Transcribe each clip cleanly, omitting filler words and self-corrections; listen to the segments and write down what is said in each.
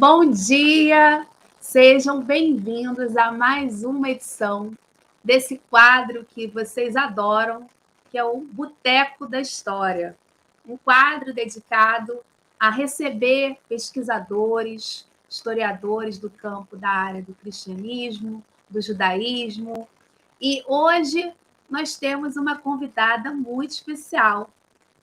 Bom dia! Sejam bem-vindos a mais uma edição desse quadro que vocês adoram, que é o Boteco da História. Um quadro dedicado a receber pesquisadores, historiadores do campo da área do cristianismo, do judaísmo. E hoje nós temos uma convidada muito especial,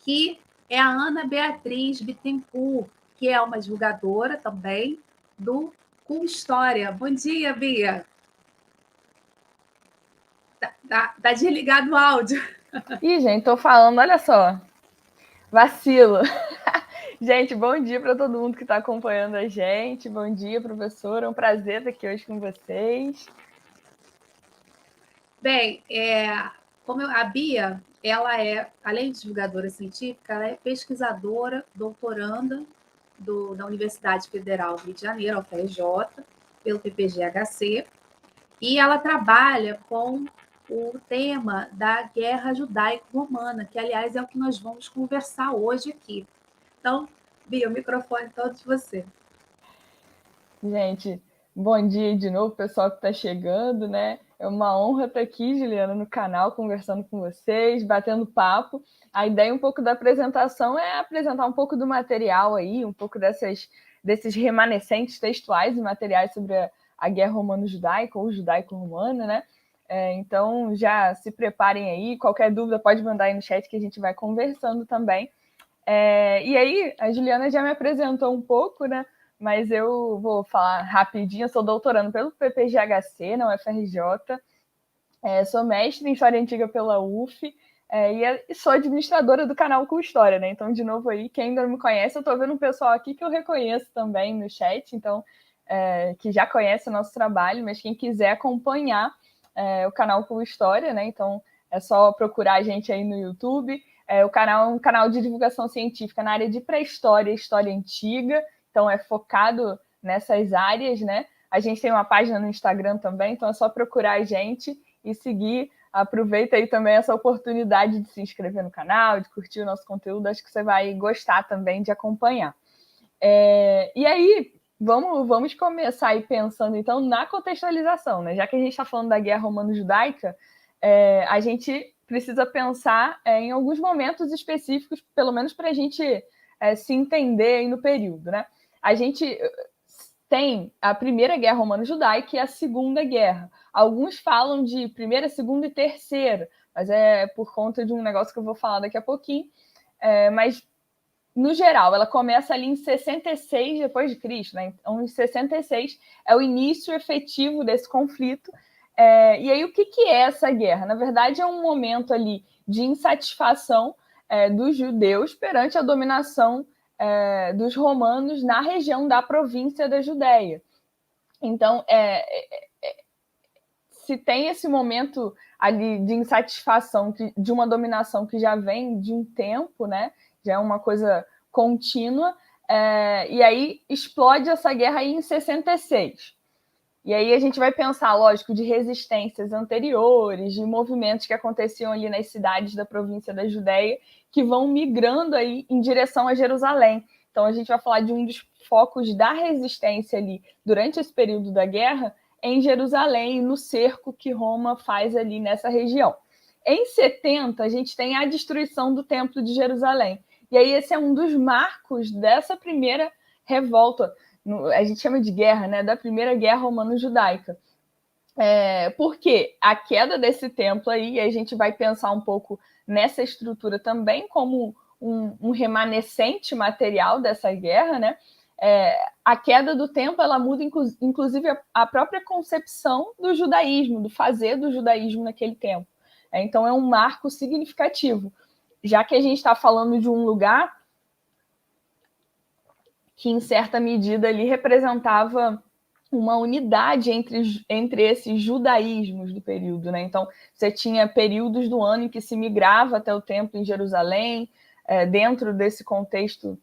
que é a Ana Beatriz Bittencourt, que é uma divulgadora também do Com História. Bom dia, Bia. Tá desligado o áudio. Ih, gente, tô falando, olha só. Vacilo. Gente, bom dia para todo mundo que está acompanhando a gente. Bom dia, professora. É um prazer estar aqui hoje com vocês. Bem, como a Bia, ela é, além de divulgadora científica, ela é pesquisadora, doutoranda da Universidade Federal do Rio de Janeiro, UFRJ, pelo PPG-HC, e ela trabalha com o tema da guerra judaico-romana, que, aliás, é o que nós vamos conversar hoje aqui. Então, Bia, o microfone é todo de você. Gente, bom dia de novo, pessoal que está chegando, né? É uma honra estar aqui, Juliana, no canal, conversando com vocês, batendo papo. A ideia um pouco da apresentação é apresentar um pouco do material aí, um pouco desses remanescentes textuais e materiais sobre a guerra romano-judaica ou judaico-romana, né? Então, já se preparem aí. Qualquer dúvida pode mandar aí no chat que a gente vai conversando também. E aí, a Juliana já me apresentou um pouco, né? Mas eu vou falar rapidinho. Eu sou doutorando pelo PPG-HC, na UFRJ. Sou mestre em História Antiga pela UF. E sou administradora do canal Com História, né? Então, de novo aí, quem ainda não me conhece, eu tô vendo um pessoal aqui que eu reconheço também no chat, então, que já conhece o nosso trabalho, mas quem quiser acompanhar o canal Com História, né? Então, é só procurar a gente aí no YouTube. O canal é um canal de divulgação científica na área de pré-história e história antiga, então é focado nessas áreas, né? A gente tem uma página no Instagram também, então é só procurar a gente e seguir. Aproveita aí também essa oportunidade de se inscrever no canal, de curtir o nosso conteúdo, acho que você vai gostar também de acompanhar. E aí, vamos começar aí pensando então na contextualização, né? Já que a gente está falando da guerra romano-judaica, a gente precisa pensar em alguns momentos específicos, pelo menos para a gente se entender aí no período, né? A gente tem a Primeira Guerra Romano-Judaica e a Segunda Guerra. Alguns falam de Primeira, Segunda e Terceira, mas é por conta de um negócio que eu vou falar daqui a pouquinho. Mas, no geral, ela começa ali em 66 depois de Cristo, né? Então, em 66 é o início efetivo desse conflito. E aí, o que é essa guerra? Na verdade, é um momento ali de insatisfação dos judeus perante a dominação dos romanos na região da província da Judéia. Então, se tem esse momento ali de insatisfação de uma dominação que já vem de um tempo, né? Já é uma coisa contínua, e aí explode essa guerra aí em 66. E aí a gente vai pensar, lógico, de resistências anteriores, de movimentos que aconteciam ali nas cidades da província da Judéia, que vão migrando aí em direção a Jerusalém. Então a gente vai falar de um dos focos da resistência ali durante esse período da guerra em Jerusalém, no cerco que Roma faz ali nessa região. Em 70, a gente tem a destruição do Templo de Jerusalém. E aí esse é um dos marcos dessa primeira revolta, a gente chama de guerra, né, da Primeira Guerra Romano-Judaica. Porque a queda desse templo aí, a gente vai pensar um pouco nessa estrutura também como um remanescente material dessa guerra, né? A queda do templo, ela muda inclusive a própria concepção do judaísmo, do fazer do judaísmo naquele tempo. Então é um marco significativo, já que a gente está falando de um lugar que, em certa medida, ali representava uma unidade entre esses judaísmos do período, né? Então, você tinha períodos do ano em que se migrava até o templo em Jerusalém, dentro desse contexto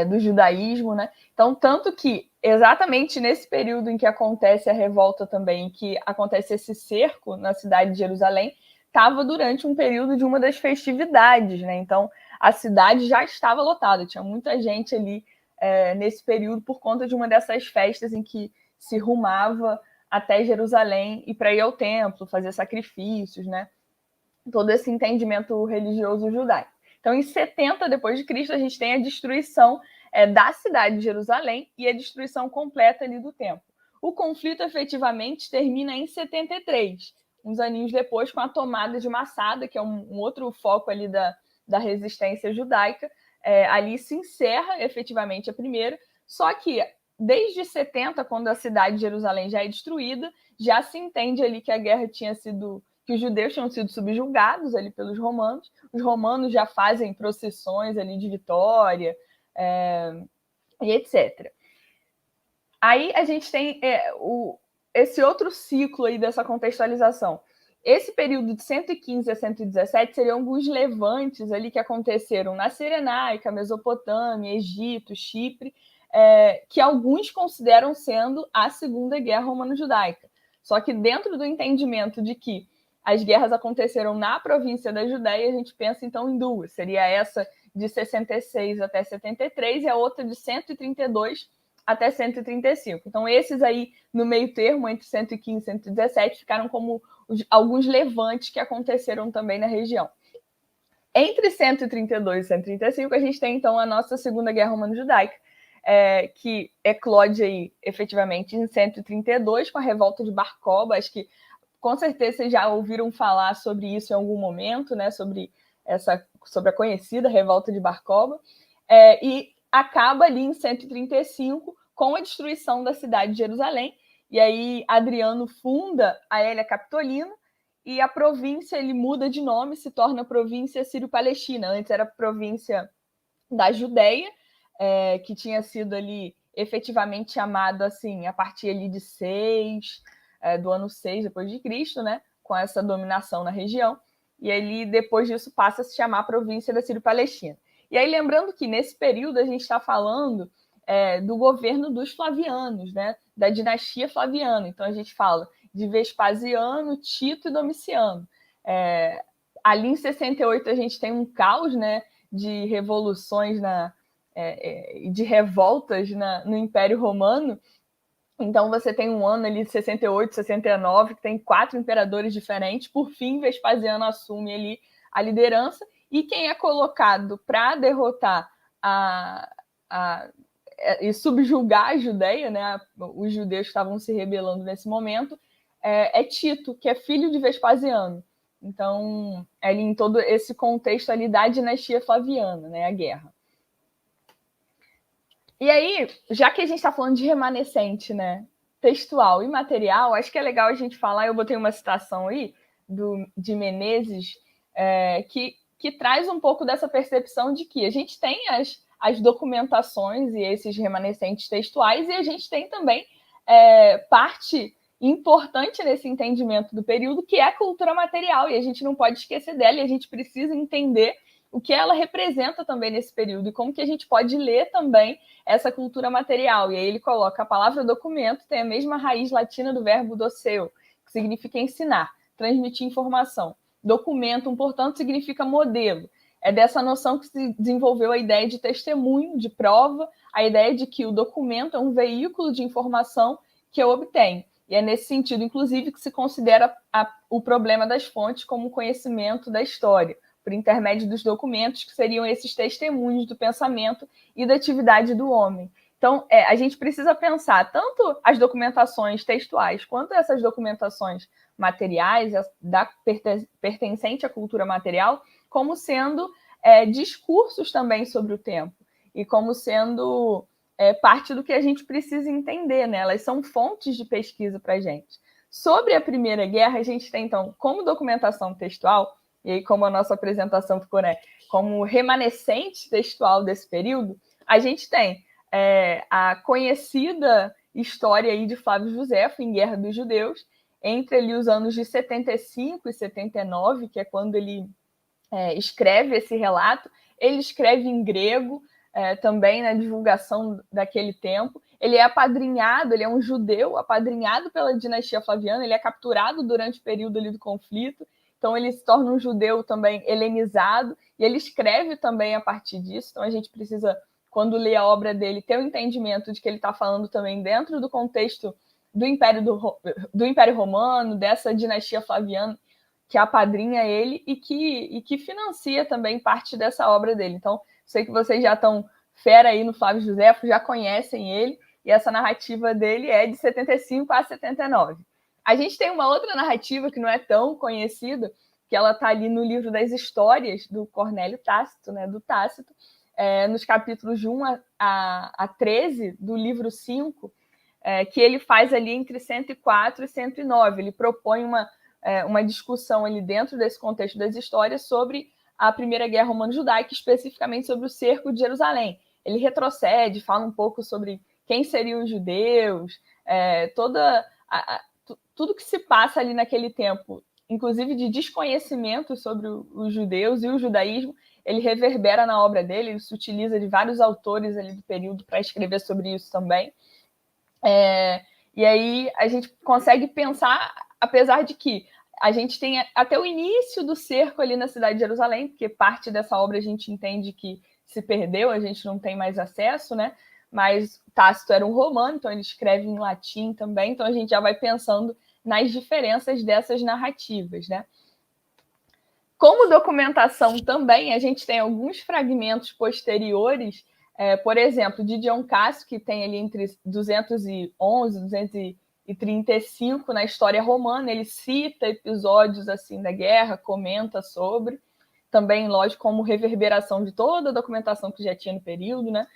do judaísmo, né? Então, tanto que, exatamente nesse período em que acontece a revolta também, em que acontece esse cerco na cidade de Jerusalém, estava durante um período de uma das festividades, né? Então, a cidade já estava lotada, tinha muita gente ali nesse período por conta de uma dessas festas em que se rumava até Jerusalém e para ir ao templo, fazer sacrifícios, né? Todo esse entendimento religioso judaico. Então, em 70 depois de Cristo, a gente tem a destruição da cidade de Jerusalém e a destruição completa ali do templo. O conflito efetivamente termina em 73, uns aninhos depois, com a tomada de Massada, que é um outro foco ali da resistência judaica. Ali se encerra efetivamente a primeira, só que desde 70, quando a cidade de Jerusalém já é destruída, já se entende ali que a guerra tinha sido, que os judeus tinham sido subjugados ali pelos romanos. Os romanos já fazem procissões ali de vitória, e etc. Aí a gente tem esse outro ciclo aí dessa contextualização. Esse período de 115 a 117 seriam alguns levantes ali que aconteceram na Cirenaica, Mesopotâmia, Egito, Chipre, que alguns consideram sendo a Segunda Guerra Romano-Judaica. Só que dentro do entendimento de que as guerras aconteceram na província da Judéia, a gente pensa então em duas. Seria essa de 66 até 73 e a outra de 132 até 135. Então, esses aí, no meio termo, entre 115 e 117, ficaram como alguns levantes que aconteceram também na região. Entre 132 e 135, a gente tem, então, a nossa Segunda Guerra Romano-Judaica, que eclode aí, efetivamente, em 132, com a revolta de Bar Kokhba. Acho que, com certeza, vocês já ouviram falar sobre isso em algum momento, né? Sobre a conhecida revolta de Bar Kokhba. E acaba ali em 135 com a destruição da cidade de Jerusalém. E aí Adriano funda a Hélia Capitolina e a província ele muda de nome, se torna província Sírio-Palestina. Antes era província da Judéia, que tinha sido ali efetivamente chamado assim a partir ali de do ano 6 depois de Cristo, né, com essa dominação na região. E ele depois disso passa a se chamar província da Sírio-Palestina. E aí, lembrando que nesse período a gente está falando do governo dos Flavianos, né? Da dinastia Flaviana. Então, a gente fala de Vespasiano, Tito e Domiciano. Ali em 68 a gente tem um caos, né, de revoluções de revoltas no Império Romano. Então, você tem um ano ali de 68, 69, que tem 4 imperadores diferentes. Por fim, Vespasiano assume ali a liderança. E quem é colocado para derrotar e subjugar a Judéia, né? Os judeus estavam se rebelando nesse momento, é Tito, que é filho de Vespasiano. Então, ali em todo esse contexto ali da dinastia Flaviana, né? A guerra. E aí, já que a gente está falando de remanescente, né? Textual e material, acho que é legal a gente falar, eu botei uma citação aí de Menezes, que traz um pouco dessa percepção de que a gente tem as documentações e esses remanescentes textuais, e a gente tem também parte importante nesse entendimento do período, que é a cultura material, e a gente não pode esquecer dela, e a gente precisa entender o que ela representa também nesse período, e como que a gente pode ler também essa cultura material. E aí ele coloca a palavra documento, tem a mesma raiz latina do verbo doceo, que significa ensinar, transmitir informação. Documento, portanto, significa modelo. É dessa noção que se desenvolveu a ideia de testemunho, de prova, a ideia de que o documento é um veículo de informação que eu obtenho. E é nesse sentido, inclusive, que se considera o problema das fontes como conhecimento da história, por intermédio dos documentos, que seriam esses testemunhos do pensamento e da atividade do homem. Então, a gente precisa pensar tanto as documentações textuais quanto essas documentações materiais, pertencente à cultura material, como sendo discursos também sobre o tempo e como sendo parte do que a gente precisa entender, né? Elas são fontes de pesquisa para a gente. Sobre a Primeira Guerra, a gente tem, então, como documentação textual, e aí como a nossa apresentação ficou, né, como remanescente textual desse período, a gente tem a conhecida história aí de Flávio Josefo em Guerra dos Judeus, entre ali os anos de 75 e 79, que é quando ele escreve esse relato. Ele escreve em grego, também na divulgação daquele tempo. Ele é apadrinhado, ele é um judeu apadrinhado pela dinastia Flaviana, ele é capturado durante o período ali do conflito, então ele se torna um judeu também helenizado, e ele escreve também a partir disso, então a gente precisa quando lê a obra dele, ter o entendimento de que ele está falando também dentro do contexto do Império Romano, dessa dinastia Flaviana, que apadrinha ele e que financia também parte dessa obra dele. Então, sei que vocês já estão fera aí no Flávio Josefo, já conhecem ele, e essa narrativa dele é de 75 a 79. A gente tem uma outra narrativa que não é tão conhecida, que ela está ali no livro das Histórias do Cornélio Tácito, né, do Tácito, nos capítulos de 1 a 13 do livro 5, que ele faz ali entre 104 e 109. Ele propõe uma discussão ali dentro desse contexto das histórias sobre a Primeira Guerra Romano-Judaica, especificamente sobre o cerco de Jerusalém. Ele retrocede, fala um pouco sobre quem seriam os judeus, tudo que se passa ali naquele tempo, inclusive de desconhecimento sobre os judeus e o judaísmo, ele reverbera na obra dele, ele se utiliza de vários autores ali do período para escrever sobre isso também. E aí a gente consegue pensar, apesar de que a gente tem até o início do cerco ali na cidade de Jerusalém, porque parte dessa obra a gente entende que se perdeu, a gente não tem mais acesso, né? Mas Tácito era um romano, então ele escreve em latim também, então a gente já vai pensando nas diferenças dessas narrativas, né? Como documentação também, a gente tem alguns fragmentos posteriores, por exemplo, de Dion Cássio, que tem ali entre 211 e 235 na história romana, ele cita episódios assim da guerra, comenta sobre, também, lógico, como reverberação de toda a documentação que já tinha no período, né?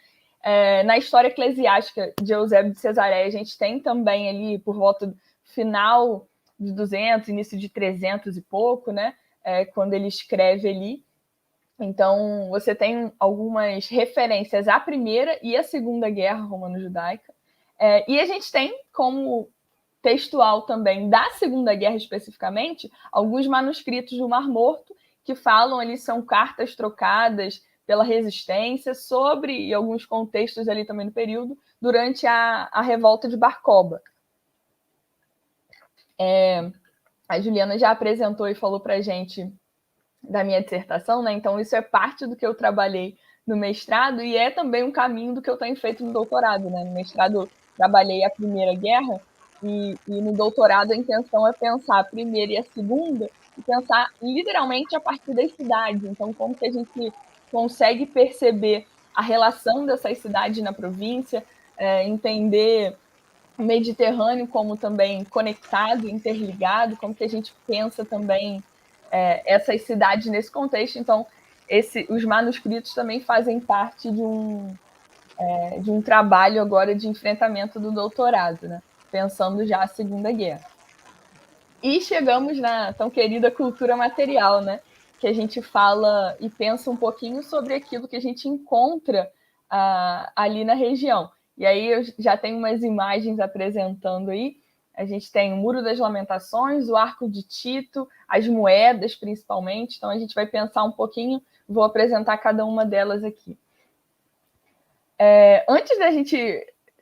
Na história eclesiástica de Eusébio de Cesareia, a gente tem também ali, por volta do final de 200, início de 300 e pouco, né? Quando ele escreve ali. Então, você tem algumas referências à Primeira e à Segunda Guerra Romano-Judaica. E a gente tem como textual também da Segunda Guerra especificamente, alguns manuscritos do Mar Morto que falam ali, são cartas trocadas pela resistência sobre, e alguns contextos ali também no período, durante a revolta de Bar Kokhba. A Juliana já apresentou e falou para a gente da minha dissertação, né? Então isso é parte do que eu trabalhei no mestrado e é também um caminho do que eu tenho feito no doutorado, né? No mestrado eu trabalhei a Primeira Guerra e no doutorado a intenção é pensar a Primeira e a Segunda e pensar literalmente a partir das cidades. Então como que a gente consegue perceber a relação dessas cidades na província, entender o Mediterrâneo como também conectado, interligado, como que a gente pensa também essas cidades nesse contexto. Então, os manuscritos também fazem parte de um trabalho agora de enfrentamento do doutorado, né? Pensando já a Segunda Guerra. E chegamos na tão querida cultura material, né? Que a gente fala e pensa um pouquinho sobre aquilo que a gente encontra ali na região. E aí eu já tenho umas imagens apresentando aí. A gente tem o Muro das Lamentações, o Arco de Tito, as moedas, principalmente. Então, a gente vai pensar um pouquinho, vou apresentar cada uma delas aqui. Antes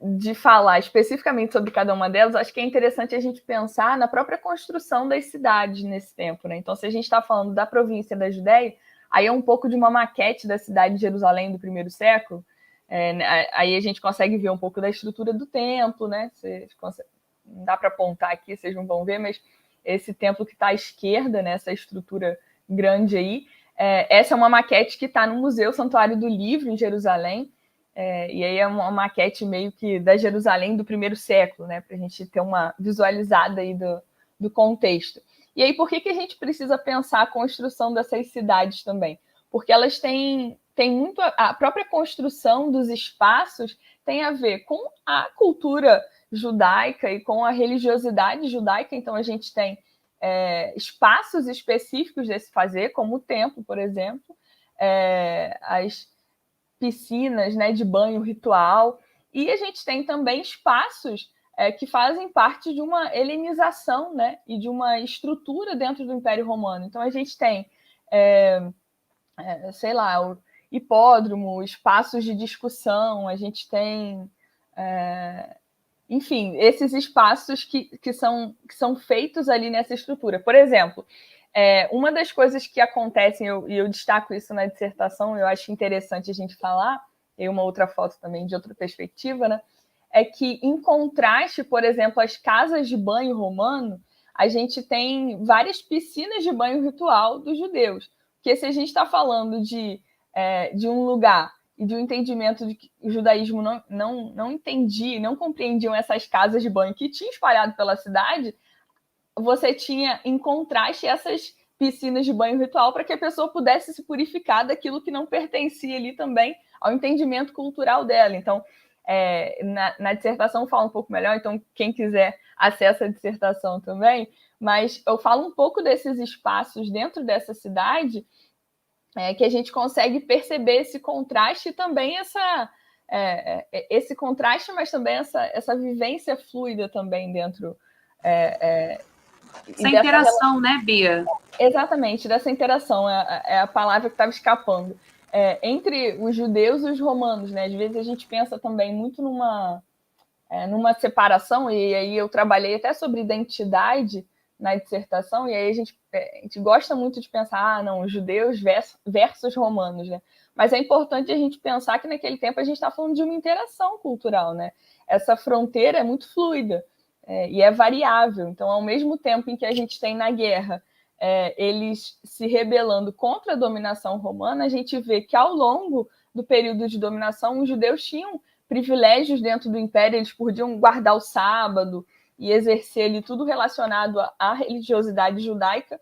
de falar especificamente sobre cada uma delas, acho que é interessante a gente pensar na própria construção das cidades nesse tempo, né? Então, se a gente está falando da província da Judéia, aí é um pouco de uma maquete da cidade de Jerusalém do primeiro século. Aí a gente consegue ver um pouco da estrutura do templo, né? Não dá para apontar aqui, vocês não vão ver, mas esse templo que está à esquerda, né, essa estrutura grande aí, essa é uma maquete que está no Museu Santuário do Livro, em Jerusalém, e aí é uma maquete meio que da Jerusalém do primeiro século, né, para a gente ter uma visualizada aí do contexto. E aí, por que a gente precisa pensar a construção dessas cidades também? Porque elas têm muito... A própria construção dos espaços tem a ver com a cultura judaica e com a religiosidade judaica. Então, a gente tem espaços específicos desse fazer, como o templo, por exemplo, as piscinas, né, de banho ritual, e a gente tem também espaços que fazem parte de uma helenização, né, e de uma estrutura dentro do Império Romano. Então, a gente tem, sei lá, o hipódromo, espaços de discussão, a gente tem... enfim, esses espaços que são feitos ali nessa estrutura. Por exemplo, uma das coisas que acontecem, e eu destaco isso na dissertação, eu acho interessante a gente falar, e uma outra foto também de outra perspectiva, né? É que, em contraste, por exemplo, às casas de banho romano, a gente tem várias piscinas de banho ritual dos judeus. Porque se a gente está falando de um lugar e de um entendimento de que o judaísmo não entendia, não compreendiam essas casas de banho que tinham espalhado pela cidade, você tinha, em contraste, essas piscinas de banho ritual para que a pessoa pudesse se purificar daquilo que não pertencia ali também ao entendimento cultural dela. Então, na dissertação fala um pouco melhor, então quem quiser acessa a dissertação também, mas eu falo um pouco desses espaços dentro dessa cidade que a gente consegue perceber esse contraste e também esse contraste, mas também essa vivência fluida também dentro essa interação, né, Bia? Exatamente, dessa interação, é a palavra que estava escapando. Entre os judeus e os romanos, né? Às vezes a gente pensa também muito numa separação, e aí eu trabalhei até sobre identidade na dissertação, e aí a gente gosta muito de pensar, não, os judeus versus romanos, né? Mas é importante a gente pensar que naquele tempo a gente está falando de uma interação cultural, né? Essa fronteira é muito fluida e é variável. Então, ao mesmo tempo em que a gente tem na guerra eles se rebelando contra a dominação romana, a gente vê que ao longo do período de dominação, os judeus tinham privilégios dentro do império, eles podiam guardar o sábado e exercer ali tudo relacionado à religiosidade judaica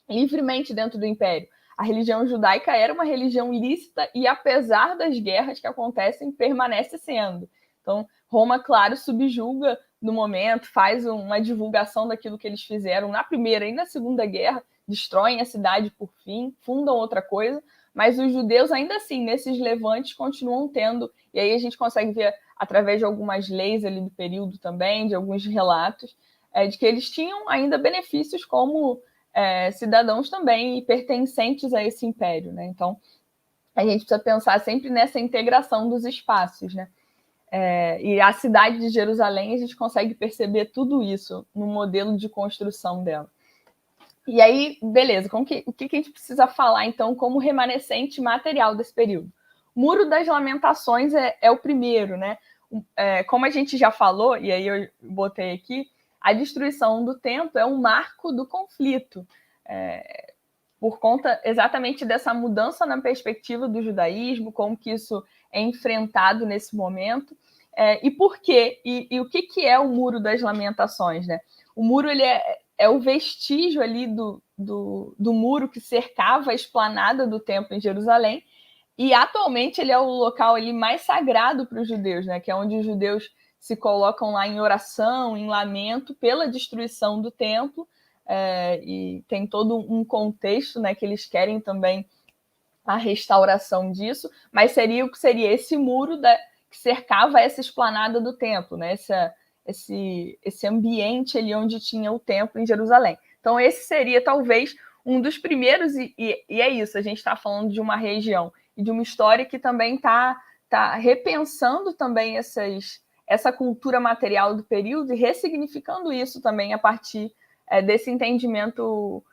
livremente dentro do império. A religião judaica era uma religião lícita e, apesar das guerras que acontecem, permanece sendo. Então, Roma, claro, subjuga no momento, faz uma divulgação daquilo que eles fizeram na Primeira e na Segunda Guerra, destroem a cidade por fim, fundam outra coisa, mas os judeus, ainda assim, nesses levantes, continuam tendo, e aí a gente consegue ver, através de algumas leis ali do período também, de alguns relatos, de que eles tinham ainda benefícios como cidadãos também e pertencentes a esse império, né? Então, a gente precisa pensar sempre nessa integração dos espaços, né? E a cidade de Jerusalém, a gente consegue perceber tudo isso no modelo de construção dela. E aí, beleza, o que a gente precisa falar, então, como remanescente material desse período? O Muro das Lamentações é o primeiro, né? Como a gente já falou, e aí eu botei aqui, a destruição do templo é um marco do conflito, por conta exatamente dessa mudança na perspectiva do judaísmo, como que isso é enfrentado nesse momento, e por quê? E o que é o Muro das Lamentações, né? O muro ele é o vestígio ali do muro que cercava a esplanada do templo em Jerusalém, e atualmente ele é o local ali mais sagrado para os judeus, né? Que é onde os judeus se colocam lá em oração, em lamento pela destruição do templo, e tem todo um contexto, né, que eles querem também a restauração disso, mas seria o que seria esse muro que cercava essa esplanada do templo, né? Esse ambiente ali onde tinha o templo em Jerusalém. Então, esse seria talvez um dos primeiros, e é isso, a gente está falando de uma região e de uma história que também está repensando também essa cultura material do período e ressignificando isso também a partir desse entendimento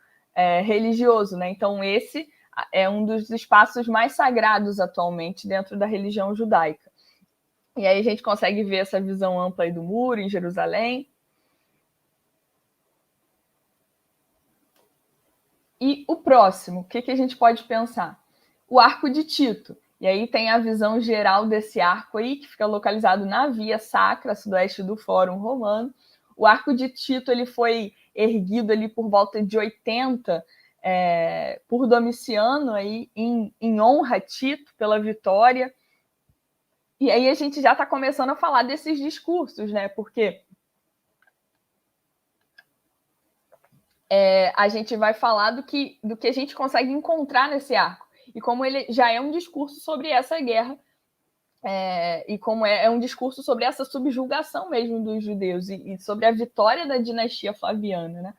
religioso, né? Então, esse é um dos espaços mais sagrados atualmente dentro da religião judaica. E aí a gente consegue ver essa visão ampla aí do muro em Jerusalém. E o próximo, o que a gente pode pensar? O Arco de Tito. E aí tem a visão geral desse arco aí, que fica localizado na Via Sacra, sudoeste do Fórum Romano. O Arco de Tito ele foi erguido ali por volta de 80 por Domiciano aí, em honra a Tito pela vitória. E aí a gente já está começando a falar desses discursos, né? Porque a gente vai falar do que a gente consegue encontrar nesse arco. E como ele já é um discurso sobre essa guerra, e como é um discurso sobre essa subjugação mesmo dos judeus e sobre a vitória da dinastia Flaviana, né?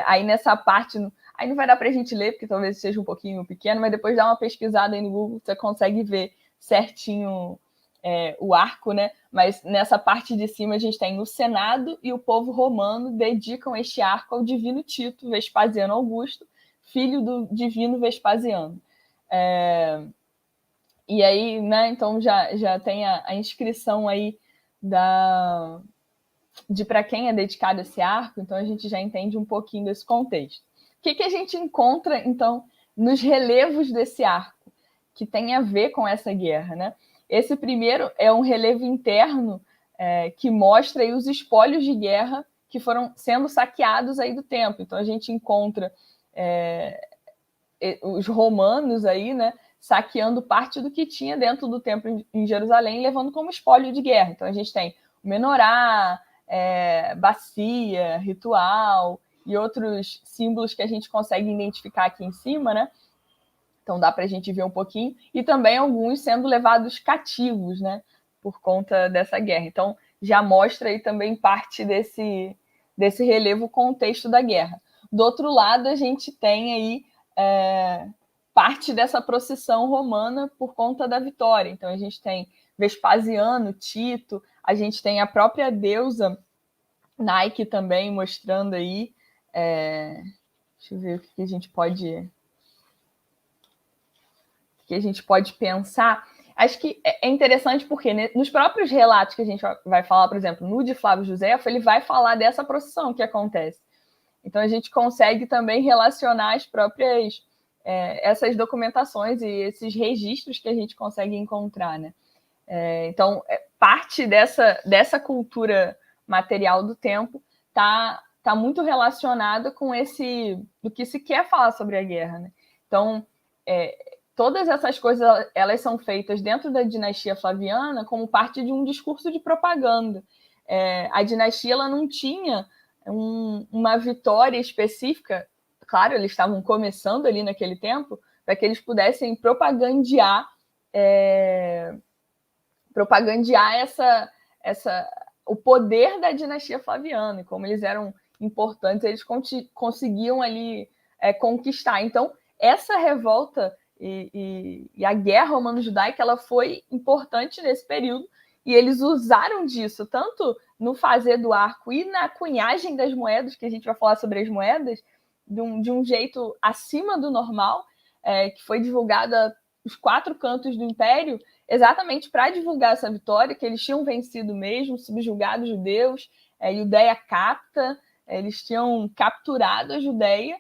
Aí nessa parte, aí não vai dar para a gente ler, porque talvez seja um pouquinho pequeno, mas depois dá uma pesquisada aí no Google, você consegue ver certinho o arco, né? Mas nessa parte de cima a gente tem o Senado e o povo romano dedicam este arco ao divino Tito Vespasiano Augusto, filho do divino Vespasiano. E aí, né, então já tem a inscrição aí de para quem é dedicado esse arco, então a gente já entende um pouquinho desse contexto. O que a gente encontra, então, nos relevos desse arco, que tem a ver com essa guerra, né? Esse primeiro é um relevo interno que mostra aí os espólios de guerra que foram sendo saqueados aí do templo. Então a gente encontra os romanos aí, né, saqueando parte do que tinha dentro do templo em Jerusalém, levando como espólio de guerra. Então a gente tem o menorá, bacia, ritual e outros símbolos que a gente consegue identificar aqui em cima, né? Então dá para a gente ver um pouquinho. E também alguns sendo levados cativos, né? Por conta dessa guerra. Então já mostra aí também parte desse relevo contexto da guerra. Do outro lado, a gente tem aí parte dessa procissão romana por conta da vitória. Então a gente tem Vespasiano, Tito, a gente tem a própria deusa Nike também mostrando aí. Deixa eu ver o que a gente pode pensar. Acho que é interessante porque nos próprios relatos que a gente vai falar, por exemplo, no de Flávio Josefo, ele vai falar dessa procissão que acontece. Então a gente consegue também relacionar as próprias essas documentações e esses registros que a gente consegue encontrar, né? Então parte dessa cultura material do tempo tá muito relacionada com do que se quer falar sobre a guerra, né? Então todas essas coisas elas são feitas dentro da dinastia Flaviana como parte de um discurso de propaganda. A dinastia ela não tinha uma vitória específica. Claro, eles estavam começando ali naquele tempo para que eles pudessem propagandear o poder da dinastia Flaviana, e como eles eram importantes, eles conseguiam ali conquistar. Então, essa revolta e a guerra romano-judaica ela foi importante nesse período, e eles usaram disso, tanto no fazer do arco e na cunhagem das moedas, que a gente vai falar sobre as moedas, de um jeito acima do normal, que foi divulgada os 4 cantos do Império, exatamente para divulgar essa vitória, que eles tinham vencido mesmo, subjugado os judeus, Judéia capta, eles tinham capturado a Judéia,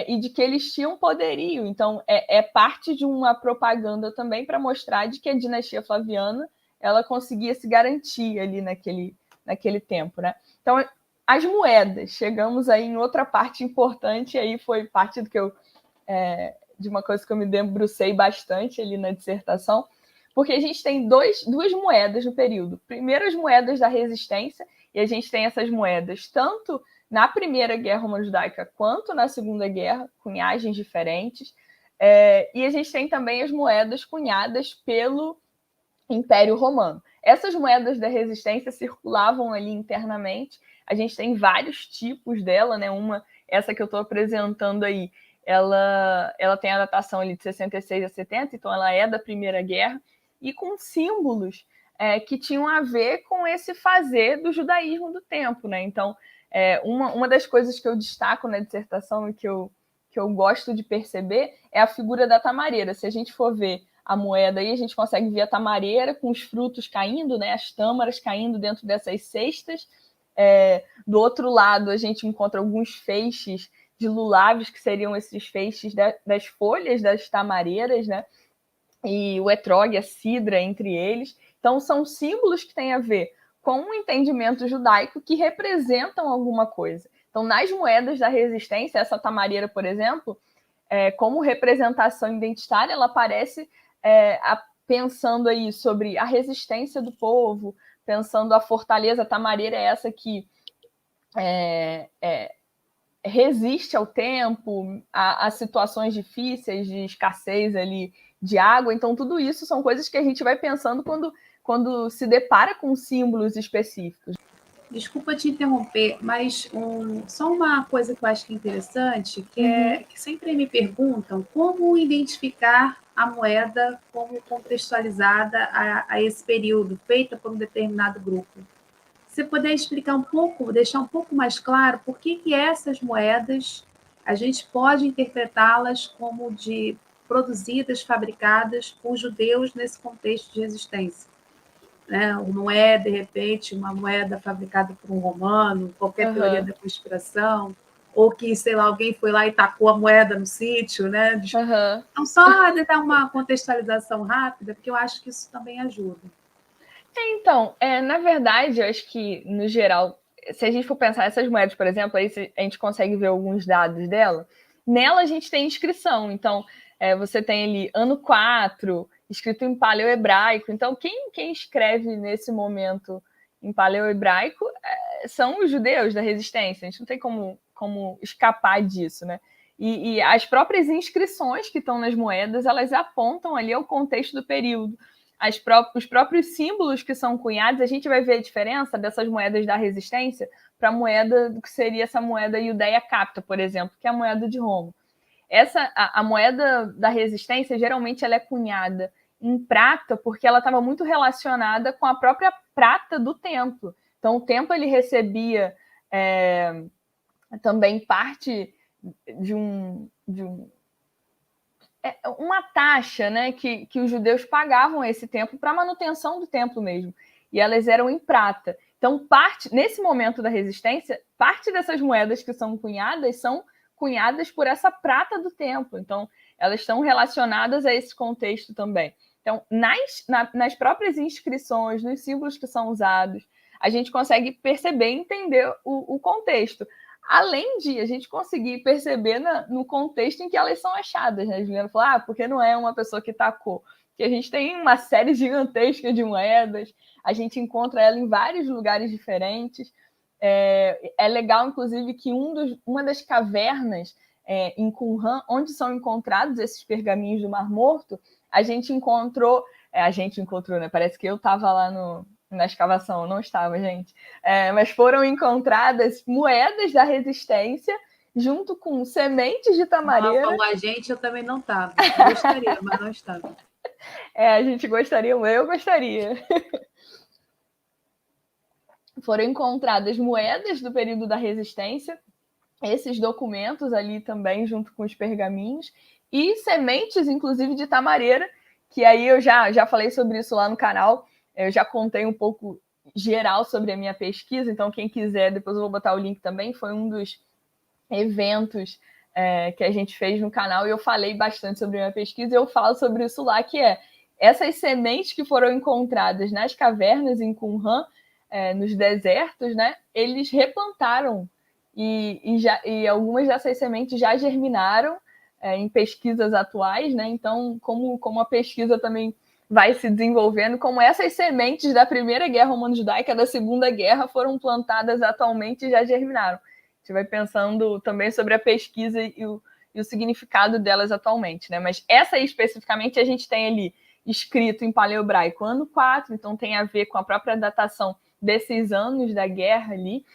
e de que eles tinham poderio. Então, é parte de uma propaganda também para mostrar de que a dinastia Flaviana ela conseguia se garantir ali naquele tempo, né? Então, as moedas, chegamos aí em outra parte importante, aí foi parte do que de uma coisa que eu me debrucei bastante ali na dissertação, porque a gente tem duas moedas no período. Primeiro, as moedas da resistência, e a gente tem essas moedas tanto na Primeira Guerra Romano-Judaica quanto na Segunda Guerra, cunhagens diferentes, e a gente tem também as moedas cunhadas pelo Império Romano. Essas moedas da resistência circulavam ali internamente, a gente tem vários tipos dela, né? Essa que eu estou apresentando aí, ela tem a datação ali de 66 a 70, então ela é da Primeira Guerra, e com símbolos que tinham a ver com esse fazer do judaísmo do tempo, né? Então, uma das coisas que eu destaco na dissertação e que eu gosto de perceber é a figura da tamareira. Se a gente for ver a moeda aí, a gente consegue ver a tamareira com os frutos caindo, né? As tâmaras caindo dentro dessas cestas. Do outro lado, a gente encontra alguns feixes de lulaves, que seriam esses feixes das folhas das tamareiras, né? E o etrog, a cidra entre eles. Então, são símbolos que têm a ver com um entendimento judaico que representam alguma coisa. Então, nas moedas da resistência, essa tamareira, por exemplo, como representação identitária, ela aparece pensando aí sobre a resistência do povo, pensando a fortaleza. A tamareira é essa que resiste ao tempo, a situações difíceis de escassez ali de água. Então, tudo isso são coisas que a gente vai pensando quando se depara com símbolos específicos. Desculpa te interromper, mas só uma coisa que eu acho que é interessante, que sempre me perguntam como identificar a moeda como contextualizada a esse período, feita por um determinado grupo. Se você puder explicar um pouco, deixar um pouco mais claro por que essas moedas a gente pode interpretá-las como de produzidas, fabricadas por judeus nesse contexto de resistência. Né? Não é, de repente, uma moeda fabricada por um romano, qualquer teoria da conspiração, ou que, sei lá, alguém foi lá e tacou a moeda no sítio, né? Então, só de dar uma contextualização rápida, porque eu acho que isso também ajuda. Então, na verdade, eu acho que, no geral, se a gente for pensar essas moedas, por exemplo, aí a gente consegue ver alguns dados dela, nela a gente tem inscrição. Então, você tem ali ano 4, escrito em paleo-hebraico. Então, quem escreve nesse momento em paleo-hebraico são os judeus da resistência. A gente não tem como escapar disso, né? E as próprias inscrições que estão nas moedas, elas apontam ali ao contexto do período. Os próprios símbolos que são cunhados, a gente vai ver a diferença dessas moedas da resistência para a moeda que seria essa moeda Iudeia Capta, por exemplo, que é a moeda de Roma. A moeda da resistência, geralmente, ela é cunhada em prata porque ela estava muito relacionada com a própria prata do templo. Então, o templo ele recebia também parte de uma taxa, né, que os judeus pagavam a esse templo para a manutenção do templo mesmo. E elas eram em prata. Então, nesse momento da resistência, parte dessas moedas que são cunhadas por essa prata do templo. Então, elas estão relacionadas a esse contexto também. Então, nas próprias inscrições, nos símbolos que são usados, a gente consegue perceber e entender o contexto. Além de a gente conseguir perceber no contexto em que elas são achadas, né? A Juliana falou, porque não é uma pessoa que tacou. Porque a gente tem uma série gigantesca de moedas, a gente encontra ela em vários lugares diferentes. É legal, inclusive, que uma das cavernas em Qumran, onde são encontrados esses pergaminhos do Mar Morto, a gente encontrou, né? Parece que eu estava lá na escavação, não estava, gente. Mas foram encontradas moedas da resistência junto com sementes de tamareira. Falou a gente, eu também não estava. Gostaria, mas não estava. A gente gostaria, eu gostaria. Foram encontradas moedas do período da resistência, esses documentos ali também, junto com os pergaminhos, e sementes, inclusive, de tamareira, que aí eu já falei sobre isso lá no canal, eu já contei um pouco geral sobre a minha pesquisa, então quem quiser, depois eu vou botar o link também, foi um dos eventos que a gente fez no canal, e eu falei bastante sobre a minha pesquisa, e eu falo sobre isso lá, que essas sementes que foram encontradas nas cavernas em Qumran, nos desertos, né, eles replantaram e algumas dessas sementes já germinaram em pesquisas atuais, né? Então, como a pesquisa também vai se desenvolvendo, como essas sementes da Primeira Guerra Romano-Judaica, da Segunda Guerra, foram plantadas atualmente e já germinaram. A gente vai pensando também sobre a pesquisa e o significado delas atualmente, né? Mas essa aí, especificamente, a gente tem ali escrito em paleohebraico ano 4, então tem a ver com a própria datação desses anos da guerra ali.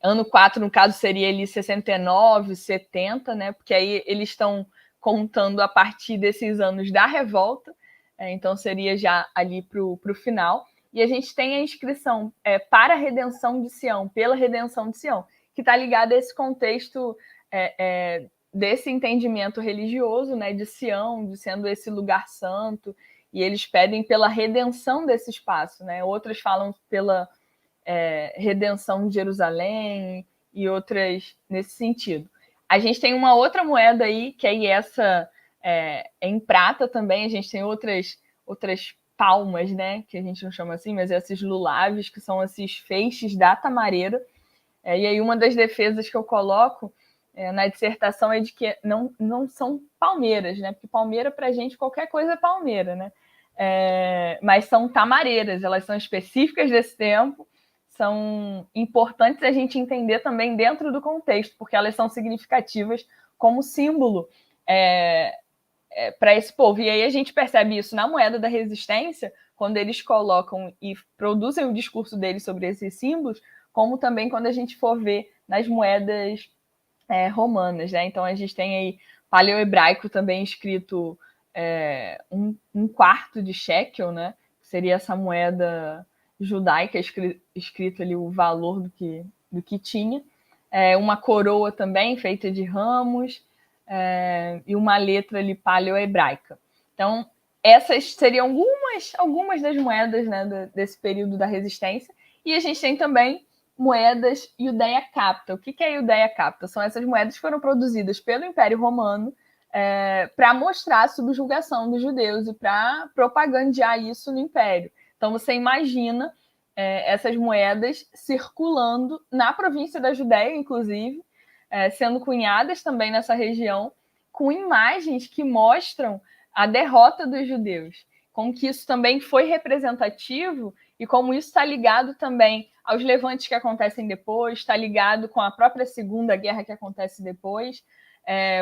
Ano 4, no caso, seria ali 69, 70, né? Porque aí eles estão contando a partir desses anos da revolta, então seria já ali para o final. E a gente tem a inscrição para a redenção de Sião, pela redenção de Sião, que está ligada a esse contexto desse entendimento religioso, né, de Sião, de sendo esse lugar santo, e eles pedem pela redenção desse espaço, né? Outros falam pela redenção de Jerusalém e outras nesse sentido. A gente tem uma outra moeda aí, que aí essa em prata também, a gente tem outras palmas, né, que a gente não chama assim, mas esses lulaves, que são esses feixes da tamareira. E aí uma das defesas que eu coloco na dissertação é de que não são palmeiras, né, porque palmeira pra gente qualquer coisa é palmeira, né, mas são tamareiras, elas são específicas desse tempo, são importantes a gente entender também dentro do contexto, porque elas são significativas como símbolo para esse povo. E aí a gente percebe isso na moeda da resistência, quando eles colocam e produzem o discurso deles sobre esses símbolos, como também quando a gente for ver nas moedas romanas, né? Então a gente tem aí paleohebraico também escrito um quarto de shekel, né? Seria essa moeda judaica, escrito ali o valor do que tinha. Uma coroa também feita de ramos, e uma letra ali paleohebraica. Então, essas seriam algumas das moedas, né, desse período da resistência. E a gente tem também moedas Iudeia Capta. O que é Iudeia Capta? São essas moedas que foram produzidas pelo Império Romano para mostrar a subjugação dos judeus e para propagandear isso no Império. Então, você imagina essas moedas circulando na província da Judéia, inclusive, sendo cunhadas também nessa região, com imagens que mostram a derrota dos judeus. Como que isso também foi representativo e como isso está ligado também aos levantes que acontecem depois, está ligado com a própria Segunda Guerra que acontece depois,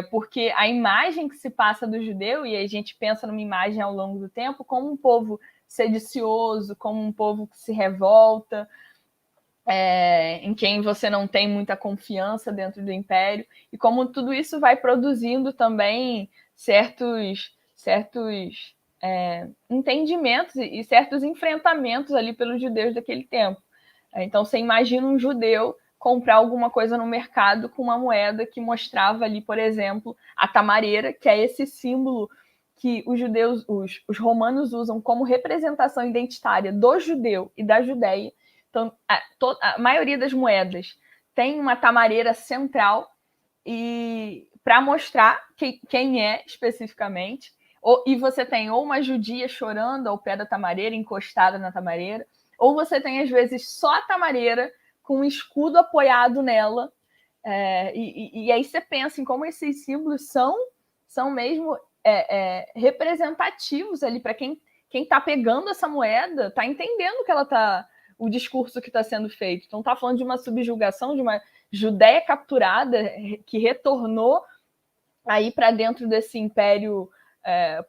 porque a imagem que se passa do judeu, e a gente pensa numa imagem ao longo do tempo, como um povo sedicioso, como um povo que se revolta, em quem você não tem muita confiança dentro do império, e como tudo isso vai produzindo também certos entendimentos e certos enfrentamentos ali pelos judeus daquele tempo. Então, você imagina um judeu comprar alguma coisa no mercado com uma moeda que mostrava ali, por exemplo, a tamareira, que é esse símbolo que os judeus, os romanos usam como representação identitária do judeu e da Judéia. Então, a maioria das moedas tem uma tamareira central e para mostrar quem é especificamente. E você tem ou uma judia chorando ao pé da tamareira, encostada na tamareira, ou você tem, às vezes, só a tamareira com um escudo apoiado nela. E aí você pensa em como esses símbolos são mesmo representativos ali para quem está pegando essa moeda, está entendendo que ela está... o discurso que está sendo feito. Então, está falando de uma subjugação, de uma Judéia capturada que retornou aí para dentro desse império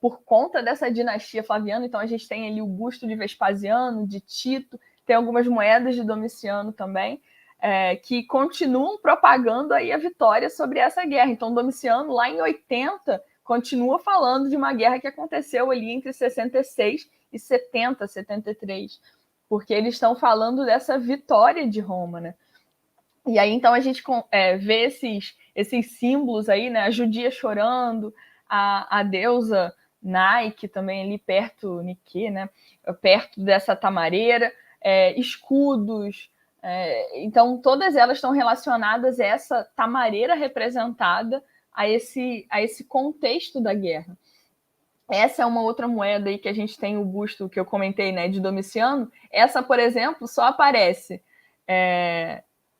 por conta dessa dinastia Flaviana. Então, a gente tem ali o busto de Vespasiano, de Tito, tem algumas moedas de Domiciano também, que continuam propagando aí a vitória sobre essa guerra. Então, Domiciano, lá em 80, continua falando de uma guerra que aconteceu ali entre 66 e 70, 73, porque eles estão falando dessa vitória de Roma, né? E aí, então, a gente vê esses símbolos aí, né? A judia chorando, a deusa Nike também ali perto, Nike, né? Perto dessa tamareira, escudos. Então, todas elas estão relacionadas a essa tamareira representada a esse contexto da guerra. Essa é uma outra moeda aí que a gente tem o busto que eu comentei, né, de Domiciano. Essa, por exemplo, só aparece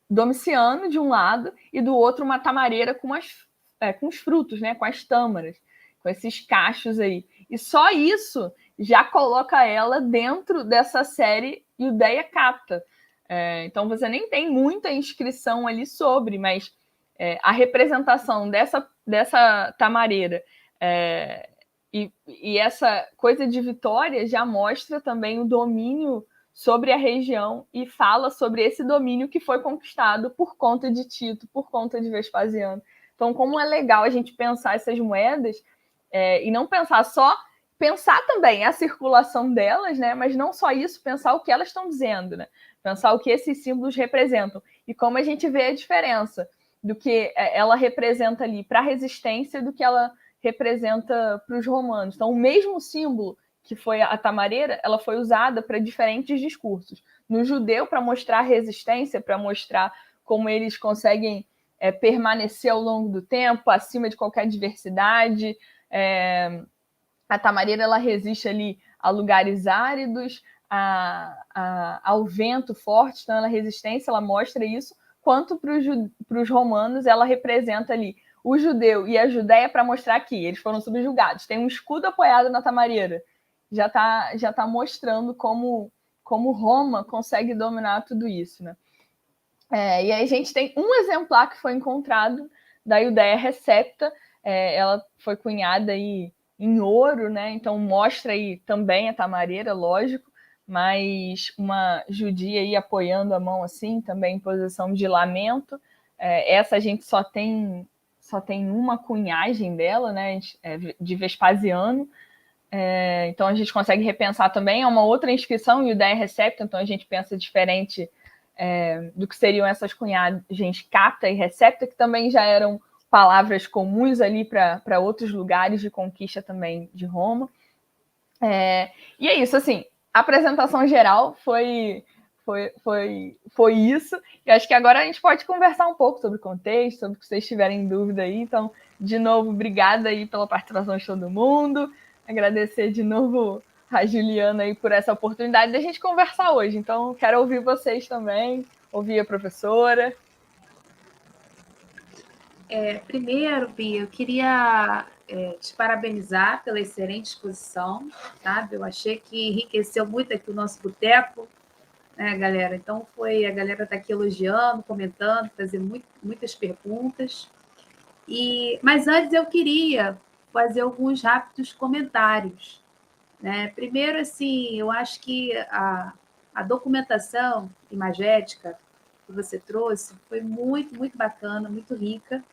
Domiciano de um lado e do outro uma tamareira com os frutos, né, com as tâmaras, com esses cachos aí. E só isso já coloca ela dentro dessa série Iudeia Capta. Então você nem tem muita inscrição ali sobre, mas a representação dessa tamareira e essa coisa de vitória já mostra também o domínio sobre a região e fala sobre esse domínio que foi conquistado por conta de Tito, por conta de Vespasiano. Então, como é legal a gente pensar essas moedas e não pensar também a circulação delas, né? Mas não só isso, pensar o que elas estão dizendo, né? Pensar o que esses símbolos representam e como a gente vê a diferença do que ela representa ali para a resistência do que ela representa para os romanos. Então, o mesmo símbolo que foi a tamareira, ela foi usada para diferentes discursos. No judeu, para mostrar resistência, para mostrar como eles conseguem permanecer ao longo do tempo, acima de qualquer adversidade. A tamareira ela resiste ali a lugares áridos, ao vento forte, então ela resistência, ela mostra isso, quanto para os romanos ela representa ali o judeu e a Judéia para mostrar que eles foram subjugados. Tem um escudo apoiado na tamareira. Já tá mostrando como Roma consegue dominar tudo isso, né? E aí a gente tem um exemplar que foi encontrado da Iudeia Recepta. Ela foi cunhada aí em ouro, né? Então mostra aí também a tamareira, lógico, mas uma judia aí apoiando a mão assim, também em posição de lamento. Essa a gente só tem uma cunhagem dela, né? De Vespasiano. Então a gente consegue repensar também, é uma outra inscrição, Iudeia Recepta, então a gente pensa diferente do que seriam essas cunhagens Capta e Recepta, que também já eram palavras comuns ali para outros lugares de conquista também de Roma. E é isso, assim, a apresentação geral foi isso. E acho que agora a gente pode conversar um pouco sobre o contexto, sobre o que vocês tiverem dúvida aí. Então, de novo, obrigada aí pela participação de todo mundo. Agradecer de novo a Juliana aí por essa oportunidade de a gente conversar hoje. Então, quero ouvir vocês também, ouvir a professora. Primeiro, Bia, eu queria te parabenizar pela excelente exposição, sabe? Eu achei que enriqueceu muito aqui o nosso boteco, né, galera? Então, a galera está aqui elogiando, comentando, fazendo muitas perguntas. Mas antes eu queria fazer alguns rápidos comentários, né? Primeiro, assim, eu acho que a documentação imagética que você trouxe foi muito, muito bacana, muito rica.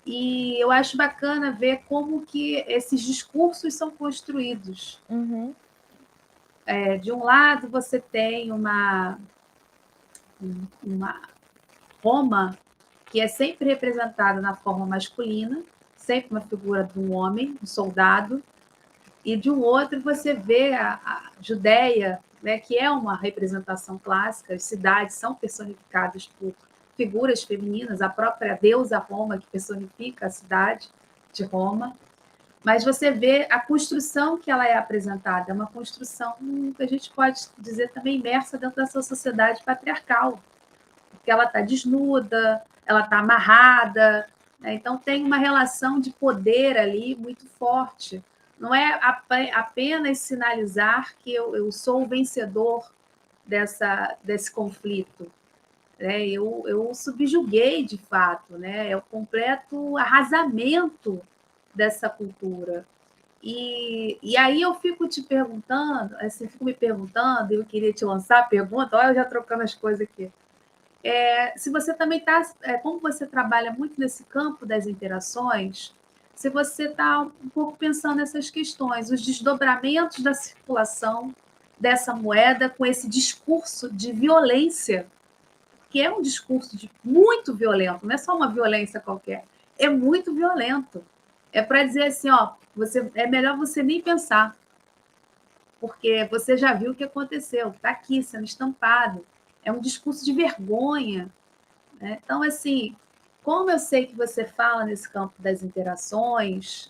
E eu acho bacana ver como que esses discursos são construídos. Uhum. De um lado, você tem uma Roma que é sempre representada na forma masculina, sempre uma figura de um homem, um soldado, e de um outro você vê a Judéia, né, que é uma representação clássica, as cidades são personificadas por figuras femininas, a própria deusa Roma, que personifica a cidade de Roma, mas você vê a construção que ela é apresentada, é uma construção que a gente pode dizer também imersa dentro dessa sociedade patriarcal, porque ela está desnuda, ela está amarrada, né? Então tem uma relação de poder ali muito forte. Não é apenas sinalizar que eu sou o vencedor desse conflito. Né? Eu subjuguei, de fato, né? É o completo arrasamento dessa cultura. E aí eu fico te perguntando, assim, fico me perguntando, eu queria te lançar a pergunta, olha eu já trocando as coisas aqui. Se você também está, como você trabalha muito nesse campo das interações, se você está um pouco pensando nessas questões, os desdobramentos da circulação dessa moeda com esse discurso de violência, que é um discurso muito violento, não é só uma violência qualquer, é muito violento. É para dizer assim, ó, é melhor você nem pensar, porque você já viu o que aconteceu, está aqui sendo estampado. É um discurso de vergonha. Né? Então, assim, como eu sei que você fala nesse campo das interações,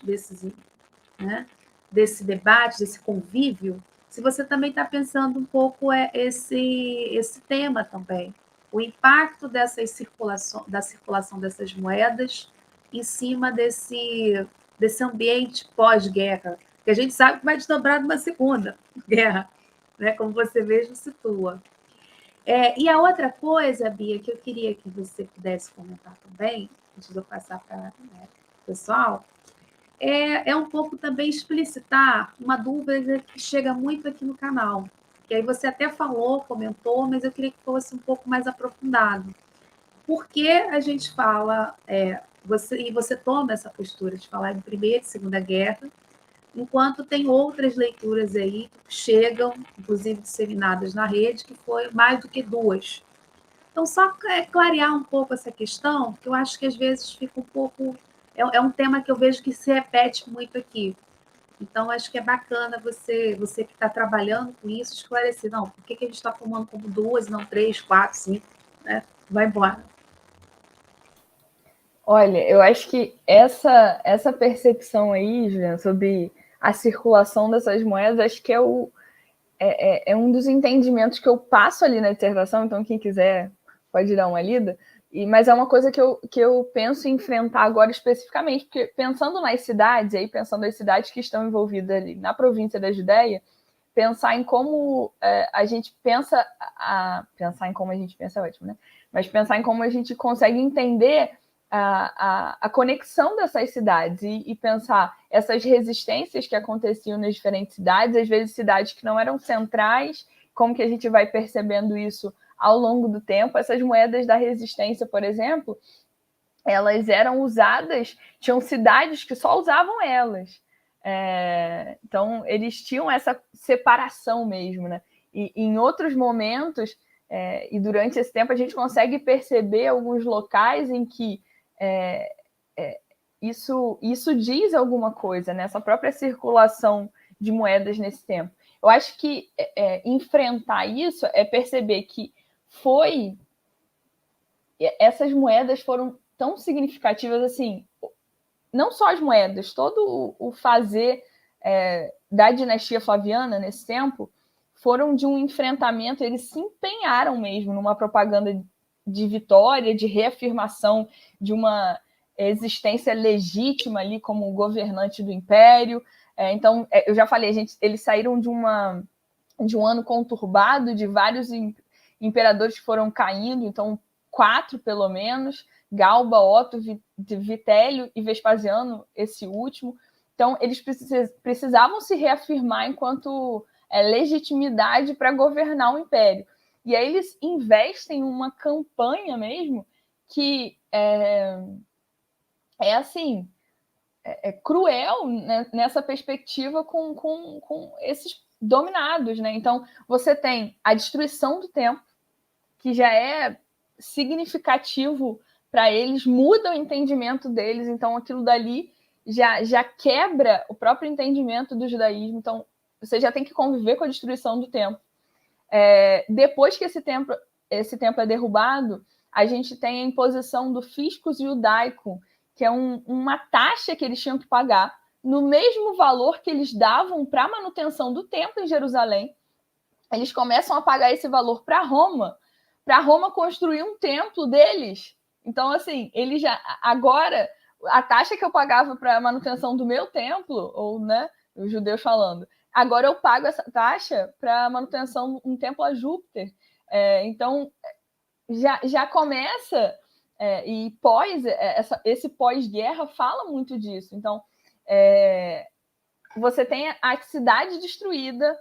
desse debate, desse convívio, se você também está pensando um pouco esse tema também, o impacto da circulação dessas moedas em cima desse ambiente pós-guerra, que a gente sabe que vai desdobrar numa segunda guerra, né? Como você mesmo situa. E a outra coisa, Bia, que eu queria que você pudesse comentar também, antes de eu passar para o pessoal, é um pouco também explicitar uma dúvida que chega muito aqui no canal, que aí você até falou, comentou, mas eu queria que fosse um pouco mais aprofundado. Por que a gente fala, você toma essa postura de falar em Primeira e Segunda Guerra, enquanto tem outras leituras aí que chegam, inclusive disseminadas na rede, que foi mais do que duas. Então, só clarear um pouco essa questão, que eu acho que às vezes fica um pouco... É um tema que eu vejo que se repete muito aqui. Então, acho que é bacana você que está trabalhando com isso, esclarecer, não, por que a gente está formando como duas, não três, quatro, cinco, né? Vai embora. Olha, eu acho que essa percepção aí, Juliana, sobre a circulação dessas moedas, acho que é um dos entendimentos que eu passo ali na dissertação, então quem quiser pode dar uma lida, mas é uma coisa que eu penso em enfrentar agora especificamente, porque pensando nas cidades, aí pensando nas cidades que estão envolvidas ali na província da Judéia, pensar em como a gente pensa, pensar em como a gente pensa é ótimo, né? Mas pensar em como a gente consegue entender a conexão dessas cidades e pensar essas resistências que aconteciam nas diferentes cidades, às vezes cidades que não eram centrais, como que a gente vai percebendo isso ao longo do tempo. Essas moedas da resistência, por exemplo, elas eram usadas, tinham cidades que só usavam elas. Então, eles tinham essa separação mesmo, né? E em outros momentos, e durante esse tempo, a gente consegue perceber alguns locais em que isso diz alguma coisa, né? Essa própria circulação de moedas nesse tempo. Eu acho que enfrentar isso é perceber que essas moedas foram tão significativas assim, não só as moedas, todo o fazer da dinastia Flaviana nesse tempo foram de um enfrentamento, eles se empenharam mesmo numa propaganda de vitória, de reafirmação de uma existência legítima ali como governante do império. Então, eu já falei, eles saíram de um ano conturbado, de vários imperadores que foram caindo, então 4 pelo menos, Galba, Otto, Vitélio e Vespasiano, esse último. Então, eles precisavam se reafirmar enquanto legitimidade para governar o império. E aí eles investem em uma campanha mesmo que assim, cruel, né, nessa perspectiva com esses dominados, né? Então, você tem a destruição do templo, que já é significativo para eles, muda o entendimento deles, então aquilo dali já quebra o próprio entendimento do judaísmo, então você já tem que conviver com a destruição do templo. Depois que esse templo é derrubado, a gente tem a imposição do fiscus judaico, que é uma taxa que eles tinham que pagar no mesmo valor que eles davam para a manutenção do templo em Jerusalém. Eles começam a pagar esse valor para Roma construir um templo deles. Então, assim, eles já agora a taxa que eu pagava para a manutenção do meu templo, ou né, os judeus falando, agora eu pago essa taxa para a manutenção de um templo a Júpiter. Então, já começa, e esse pós-guerra fala muito disso. Então, você tem a cidade destruída,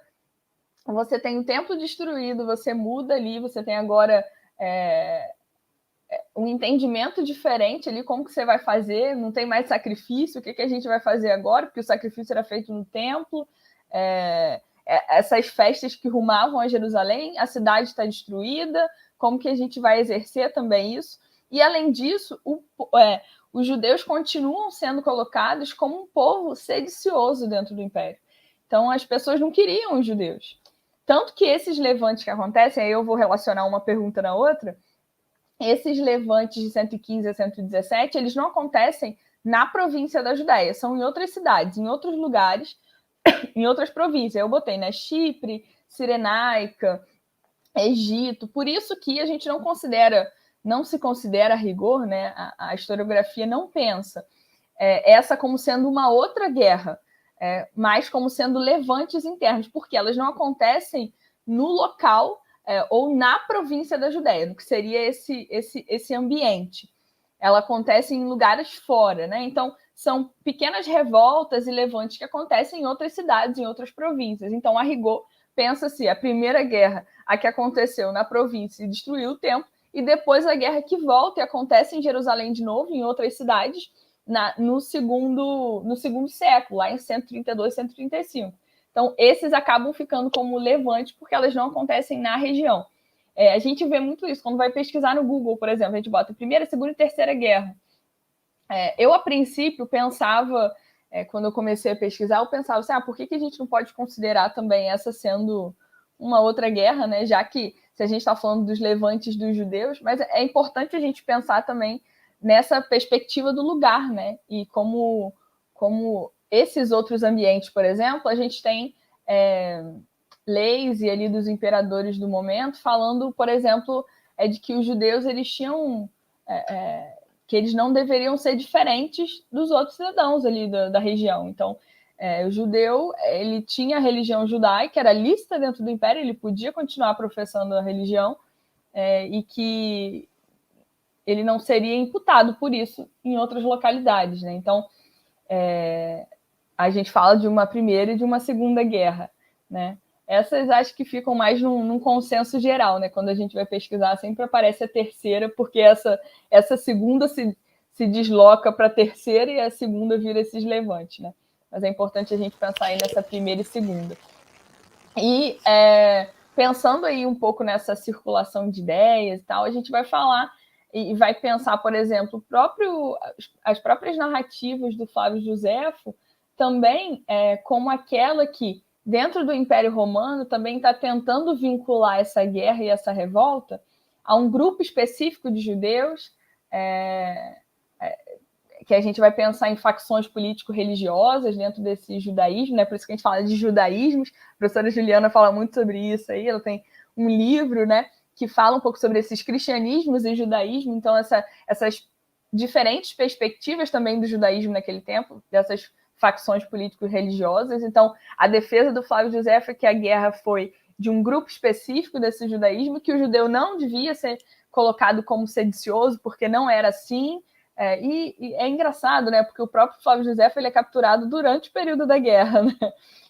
você tem o templo destruído, você muda ali, você tem agora um entendimento diferente ali, como que você vai fazer, não tem mais sacrifício, o que a gente vai fazer agora, porque o sacrifício era feito no templo, essas festas que rumavam a Jerusalém, a cidade está destruída, como que a gente vai exercer também isso? E, além disso, os judeus continuam sendo colocados como um povo sedicioso dentro do Império. Então, as pessoas não queriam os judeus. Tanto que esses levantes que acontecem, aí eu vou relacionar uma pergunta na outra, esses levantes de 115 a 117, eles não acontecem na província da Judéia, são em outras cidades, em outros lugares, em outras províncias. Eu botei, né, Chipre, Cirenaica, Egito, por isso que a gente não se considera a rigor, né, a historiografia não pensa essa como sendo uma outra guerra, mas como sendo levantes internos, porque elas não acontecem no local ou na província da Judéia, no que seria esse ambiente. Ela acontece em lugares fora, né? Então, são pequenas revoltas e levantes que acontecem em outras cidades, em outras províncias. Então, a rigor, pensa-se a primeira guerra, a que aconteceu na província e destruiu o templo, e depois a guerra que volta e acontece em Jerusalém de novo, em outras cidades, no segundo século, lá em 132, 135. Então, esses acabam ficando como levante porque elas não acontecem na região. A gente vê muito isso quando vai pesquisar no Google, por exemplo, a gente bota Primeira, Segunda e Terceira Guerra. Eu, a princípio, pensava, quando eu comecei a pesquisar, eu pensava assim, por que a gente não pode considerar também essa sendo uma outra guerra, né? Já que se a gente está falando dos levantes dos judeus, mas é importante a gente pensar também nessa perspectiva do lugar, né? E como esses outros ambientes, por exemplo, a gente tem leis e ali dos imperadores do momento falando, por exemplo, de que os judeus eles tinham que eles não deveriam ser diferentes dos outros cidadãos ali da região. Então, o judeu ele tinha a religião judaica, era lícita dentro do império, ele podia continuar professando a religião e que ele não seria imputado por isso em outras localidades, né? Então, a gente fala de uma primeira e de uma segunda guerra, né? Essas acho que ficam mais num consenso geral, né? Quando a gente vai pesquisar, sempre aparece a terceira, porque essa segunda se desloca para a terceira e a segunda vira esses levantes, né? Mas é importante a gente pensar aí nessa primeira e segunda. E pensando aí um pouco nessa circulação de ideias e tal, a gente vai falar e vai pensar, por exemplo, as próprias narrativas do Flávio Josefo também como aquela que, dentro do Império Romano, também está tentando vincular essa guerra e essa revolta a um grupo específico de judeus, que a gente vai pensar em facções político-religiosas dentro desse judaísmo, né? Por isso que a gente fala de judaísmos. A professora Juliana fala muito sobre isso aí, ela tem um livro, né, que fala um pouco sobre esses cristianismos e judaísmo, então essas diferentes perspectivas também do judaísmo naquele tempo, dessas facções político-religiosas. Então, a defesa do Flávio Josefo é que a guerra foi de um grupo específico desse judaísmo, que o judeu não devia ser colocado como sedicioso, porque não era assim. E é engraçado, né? Porque o próprio Flávio Josefo ele é capturado durante o período da guerra, né?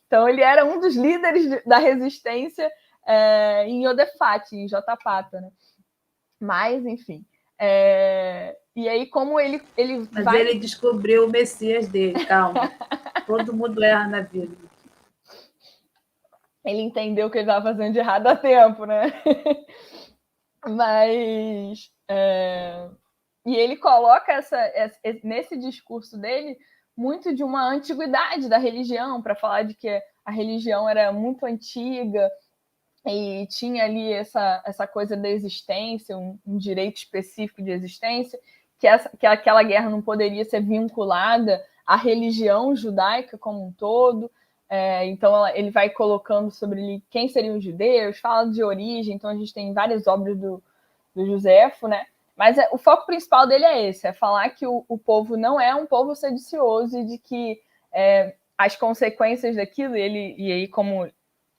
Então, ele era um dos líderes da resistência em Iodefate, em Jotapata, né? Mas, enfim. E aí, como ele Mas vai... ele descobriu o Messias dele, calma. Todo mundo erra na vida. Ele entendeu o que ele estava fazendo de errado há tempo, né? Mas... E ele coloca nesse discurso dele muito de uma antiguidade da religião, para falar de que a religião era muito antiga e tinha ali essa coisa da existência, um direito específico de existência, que aquela guerra não poderia ser vinculada à religião judaica como um todo. Então ele vai colocando sobre ali quem seriam os judeus, fala de origem, então a gente tem várias obras do Josefo, né? Mas o foco principal dele é esse, é falar que o povo não é um povo sedicioso e de que as consequências daquilo, e aí como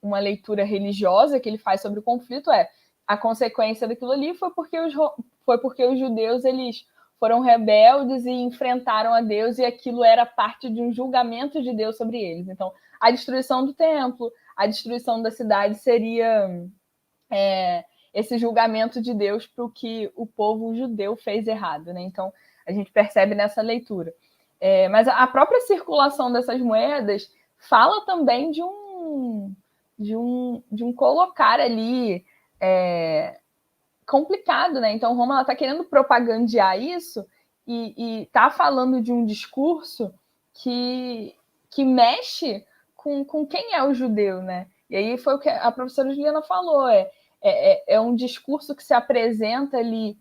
uma leitura religiosa que ele faz sobre o conflito a consequência daquilo ali foi porque os judeus eles foram rebeldes e enfrentaram a Deus, e aquilo era parte de um julgamento de Deus sobre eles. Então, a destruição do templo, a destruição da cidade seria esse julgamento de Deus para o que o povo judeu fez errado, né? Então, a gente percebe nessa leitura. Mas a própria circulação dessas moedas fala também de um colocar ali complicado, né? Então, Roma está querendo propagandear isso e está falando de um discurso que mexe com quem é o judeu, né? E aí foi o que a professora Juliana falou, é um discurso que se apresenta ali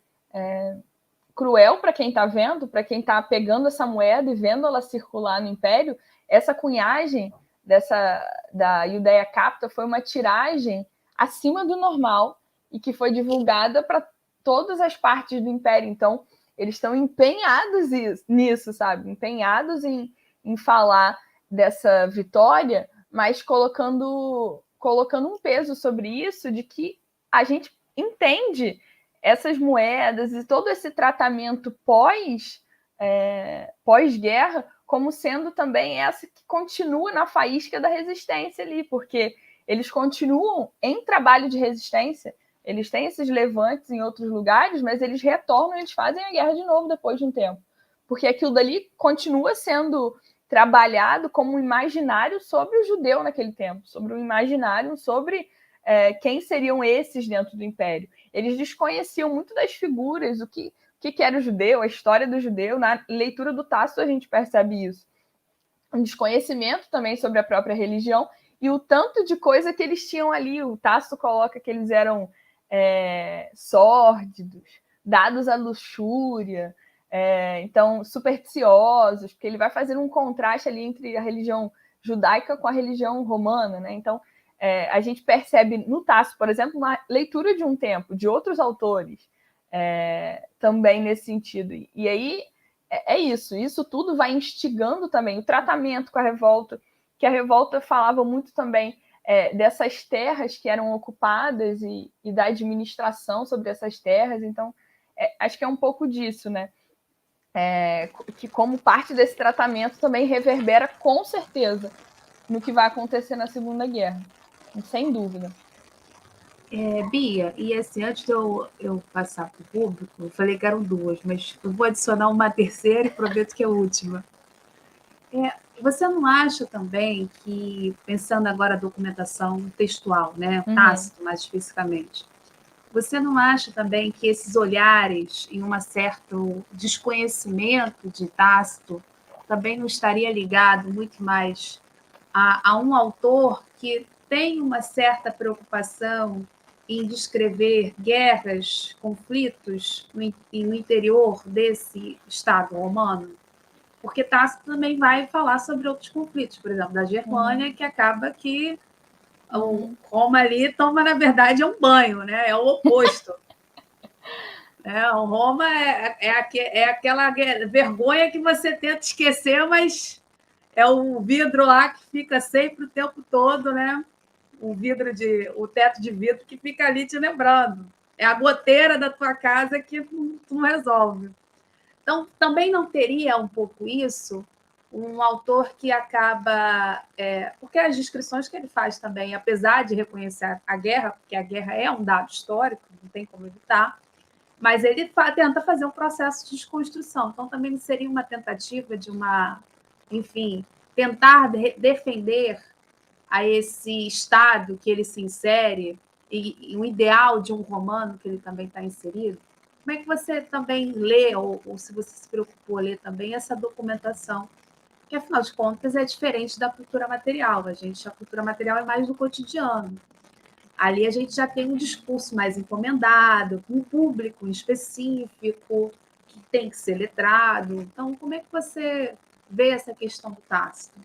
cruel para quem está vendo, para quem está pegando essa moeda e vendo ela circular no Império. Essa cunhagem da Iudeia Capta foi uma tiragem acima do normal e que foi divulgada para todas as partes do Império. Então, eles estão empenhados nisso, sabe? Empenhados em falar dessa vitória, mas colocando um peso sobre isso, de que a gente entende essas moedas e todo esse tratamento pós-guerra como sendo também essa que continua na faísca da resistência ali, porque eles continuam em trabalho de resistência, eles têm esses levantes em outros lugares, mas eles retornam, eles fazem a guerra de novo depois de um tempo, porque aquilo dali continua sendo trabalhado como um imaginário sobre o judeu naquele tempo, sobre um imaginário sobre quem seriam esses dentro do Império. Eles desconheciam muito das figuras, o que era o judeu, a história do judeu. Na leitura do Tácito a gente percebe isso. Um desconhecimento também sobre a própria religião e o tanto de coisa que eles tinham ali. O Tácito coloca que eles eram sórdidos, dados à luxúria, então supersticiosos, porque ele vai fazer um contraste ali entre a religião judaica com a religião romana, né? Então, a gente percebe no Tácito, por exemplo, uma leitura de um tempo, de outros autores, também nesse sentido. E aí isso tudo vai instigando também o tratamento com a revolta, que a revolta falava muito também dessas terras que eram ocupadas e da administração sobre essas terras. Então, acho que é um pouco disso, né? Que como parte desse tratamento também reverbera com certeza no que vai acontecer na Segunda Guerra, sem dúvida. Bia, e assim, antes de eu passar para o público, eu falei que eram duas, mas eu vou adicionar uma terceira e prometo que é a última. Você não acha também que, pensando agora a documentação textual, né, Tácito mais especificamente, você não acha também que esses olhares em um certo desconhecimento de Tácito também não estaria ligado muito mais a um autor que tem uma certa preocupação em descrever guerras, conflitos no interior desse Estado romano? Porque Tácito também vai falar sobre outros conflitos, por exemplo, da Germânia, que acaba que o Roma ali toma, na verdade, um banho, né? É o oposto. O Roma é aquela vergonha que você tenta esquecer, mas é o vidro lá que fica sempre o tempo todo, né? O teto de vidro que fica ali te lembrando. É a goteira da tua casa que tu não resolve. Então, também não teria um pouco isso, um autor que acaba... porque as descrições que ele faz também, apesar de reconhecer a guerra, porque a guerra é um dado histórico, não tem como evitar, mas ele tenta fazer um processo de desconstrução. Então, também seria uma tentativa de enfim, tentar defender a esse estado que ele se insere e o ideal de um romano que ele também está inserido. Como é que você também lê, ou se você se preocupou a ler também, essa documentação? Que, afinal de contas, é diferente da cultura material. A cultura material é mais do cotidiano. Ali a gente já tem um discurso mais encomendado, com um público específico, que tem que ser letrado. Então, como é que você vê essa questão do Tácito?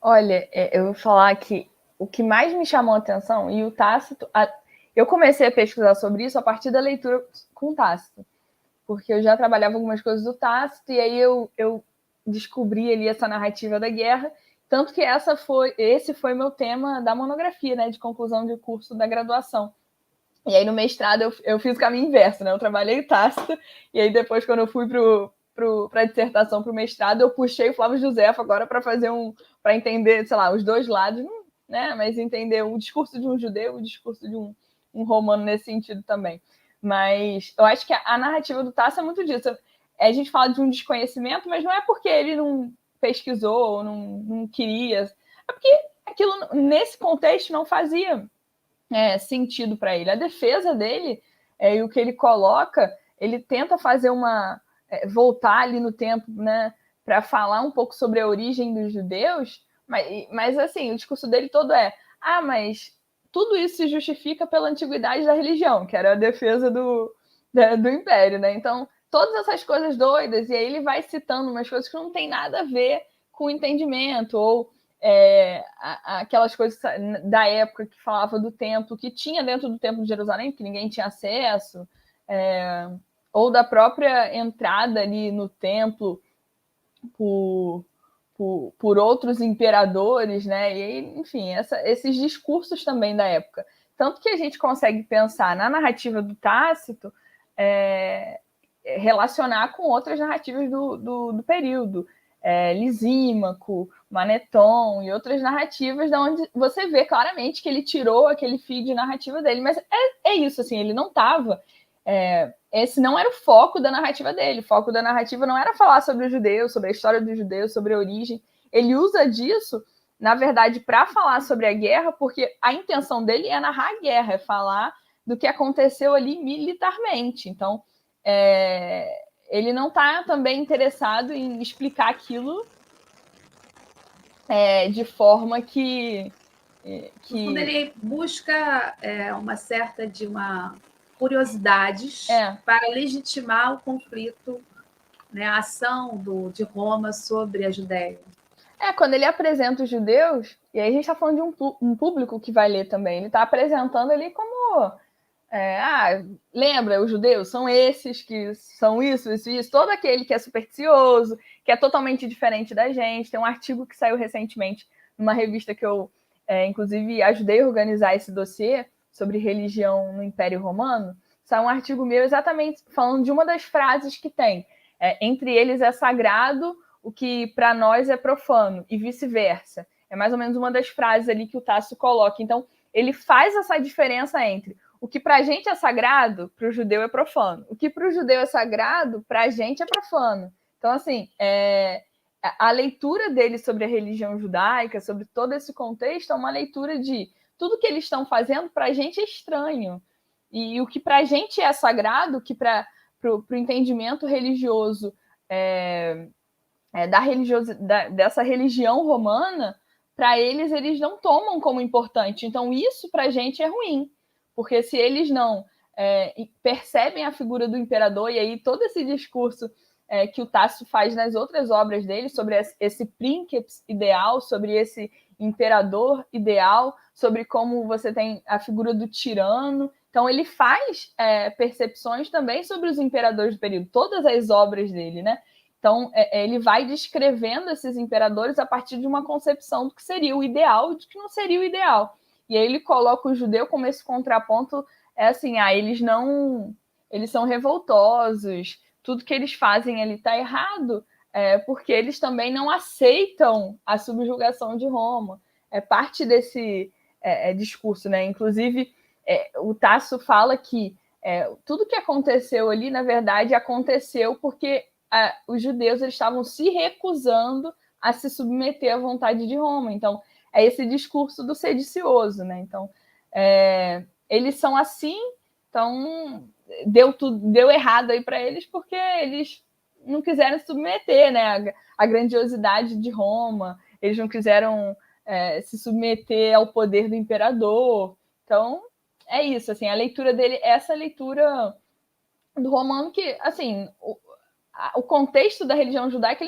Olha, eu vou falar que o que mais me chamou a atenção, e o Tácito, eu comecei a pesquisar sobre isso a partir da leitura com o Tácito, porque eu já trabalhava algumas coisas do Tácito, e aí eu descobri ali essa narrativa da guerra, tanto que esse foi meu tema da monografia, né, de conclusão de curso da graduação. E aí no mestrado eu fiz o caminho inverso, né, eu trabalhei o Tácito, e aí depois quando eu fui para a dissertação, para o mestrado, eu puxei o Flávio Josefo agora para fazer para entender, sei lá, os dois lados, né, mas entender o discurso de um judeu, o discurso de um romano nesse sentido também. Mas eu acho que a narrativa do Tácito é muito disso. A gente fala de um desconhecimento, mas não é porque ele não pesquisou ou não queria. É porque aquilo, nesse contexto, não fazia sentido para ele. A defesa dele e o que ele coloca, ele tenta fazer voltar ali no tempo, né, para falar um pouco sobre a origem dos judeus, mas assim, o discurso dele todo mas tudo isso se justifica pela antiguidade da religião, que era a defesa do império, né? Então, todas essas coisas doidas, e aí ele vai citando umas coisas que não tem nada a ver com o entendimento, ou aquelas coisas da época que falava do templo, que tinha dentro do templo de Jerusalém, que ninguém tinha acesso, ou da própria entrada ali no templo por outros imperadores, né? E, enfim, esses discursos também da época. Tanto que a gente consegue pensar na narrativa do Tácito relacionar com outras narrativas do período. Lisímaco, Maneton e outras narrativas, da onde você vê claramente que ele tirou aquele fio de narrativa dele. Mas é isso, assim, ele não estava... esse não era o foco da narrativa dele. O foco da narrativa não era falar sobre os judeus, sobre a história dos judeus, sobre a origem. Ele usa disso, na verdade, para falar sobre a guerra, porque a intenção dele é narrar a guerra, é falar do que aconteceu ali militarmente. Então, ele não está também interessado em explicar aquilo de forma que... No fundo, ele busca uma certa de curiosidades para legitimar o conflito, né, a ação de Roma sobre a Judéia. Quando ele apresenta os judeus, e aí a gente está falando de um público que vai ler também, ele está apresentando ali como... lembra, os judeus são esses que são isso, todo aquele que é supersticioso, que é totalmente diferente da gente. Tem um artigo que saiu recentemente numa revista que eu, inclusive, ajudei a organizar esse dossiê sobre religião no Império Romano. Saiu um artigo meu exatamente falando de uma das frases que tem. Entre eles é sagrado o que para nós é profano, e vice-versa. É mais ou menos uma das frases ali que o Tácito coloca. Então, ele faz essa diferença entre o que para a gente é sagrado, para o judeu é profano. O que para o judeu é sagrado, para a gente é profano. Então, assim, a leitura dele sobre a religião judaica, sobre todo esse contexto, é uma leitura de tudo que eles estão fazendo para a gente é estranho. E o que para a gente é sagrado, que para o entendimento religioso dessa religião romana, para eles não tomam como importante. Então, isso para a gente é ruim, porque se eles não percebem a figura do imperador, e aí todo esse discurso que o Tácito faz nas outras obras dele, sobre esse princeps ideal, sobre esse imperador ideal, sobre como você tem a figura do tirano. Então, ele faz percepções também sobre os imperadores do período, todas as obras dele, né? Então, ele vai descrevendo esses imperadores a partir de uma concepção do que seria o ideal e do que não seria o ideal. E aí ele coloca o judeu como esse contraponto, assim, eles são revoltosos, tudo que eles fazem ali está errado, porque eles também não aceitam a subjugação de Roma. É parte desse discurso, né? Inclusive, o Tasso fala que tudo que aconteceu ali, na verdade, aconteceu porque os judeus eles estavam se recusando a se submeter à vontade de Roma. Então, é esse discurso do sedicioso, né? Então, eles são assim, então deu errado aí para eles porque eles não quiseram se submeter, né? A grandiosidade de Roma, eles não quiseram se submeter ao poder do imperador. Então, é isso, assim, a leitura dele é essa leitura do romano que, assim, o contexto da religião judaica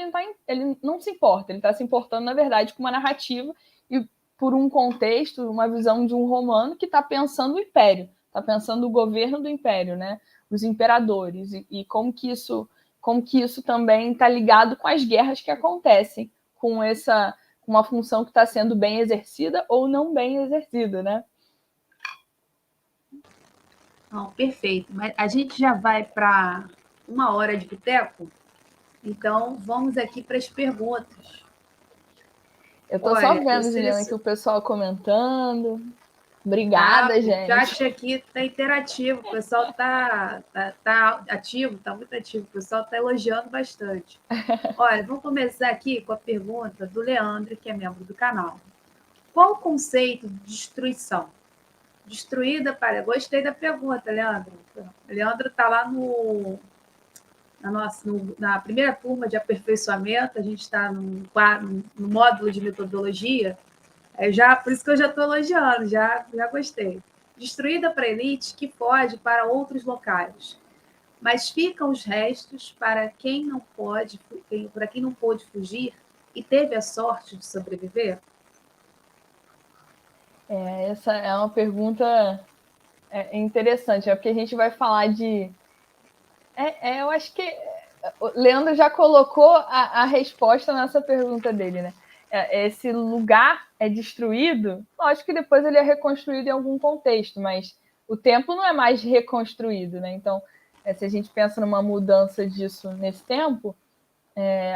ele não se importa, ele está se importando, na verdade, com uma narrativa e por um contexto, uma visão de um romano que está pensando o império, está pensando o governo do império, né? Os imperadores, e como que isso também está ligado com as guerras que acontecem, com uma função que está sendo bem exercida ou não bem exercida, né? Não, perfeito. Mas a gente já vai para 1 hora de boteco, então vamos aqui para as perguntas. Eu estou só vendo, Juliana, aqui o pessoal comentando. Obrigada, gente. O chat aqui está interativo, o pessoal está ativo, está muito ativo, o pessoal está elogiando bastante. Olha, vamos começar aqui com a pergunta do Leandro, que é membro do canal. Qual o conceito de destruição? Destruída para... Gostei da pergunta, Leandro. O Leandro está lá na primeira turma de aperfeiçoamento, a gente está no módulo de metodologia, por isso que eu já estou elogiando, já gostei. Destruída para a elite que pode para outros locais, mas ficam os restos para quem não pôde fugir e teve a sorte de sobreviver? Essa é uma pergunta interessante, porque a gente vai falar de... eu acho que o Leandro já colocou a resposta nessa pergunta dele, né? Esse lugar é destruído, lógico que depois ele é reconstruído em algum contexto, mas o templo não é mais reconstruído, né? Então, se a gente pensa numa mudança disso nesse tempo,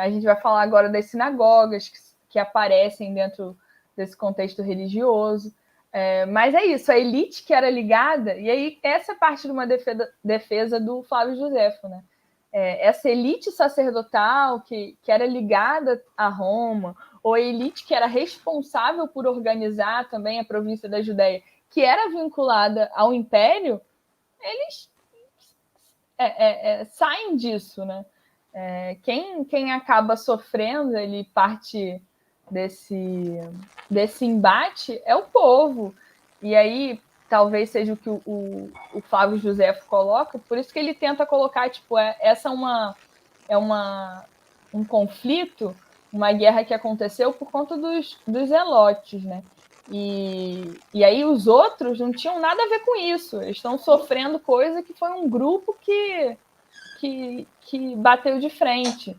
a gente vai falar agora das sinagogas que aparecem dentro desse contexto religioso. Mas é isso, a elite que era ligada, e aí essa é parte de uma defesa do Flávio Josefo, né? Essa elite sacerdotal que era ligada a Roma, ou a elite que era responsável por organizar também a província da Judéia, que era vinculada ao império, eles saem disso, né? Quem acaba sofrendo, ele parte desse embate é o povo. E aí, talvez seja o que o Flávio Josefo coloca, por isso que ele tenta colocar, tipo, essa um conflito, uma guerra que aconteceu por conta dos zelotes, né? E aí os outros não tinham nada a ver com isso, eles estão sofrendo coisa que foi um grupo que bateu de frente.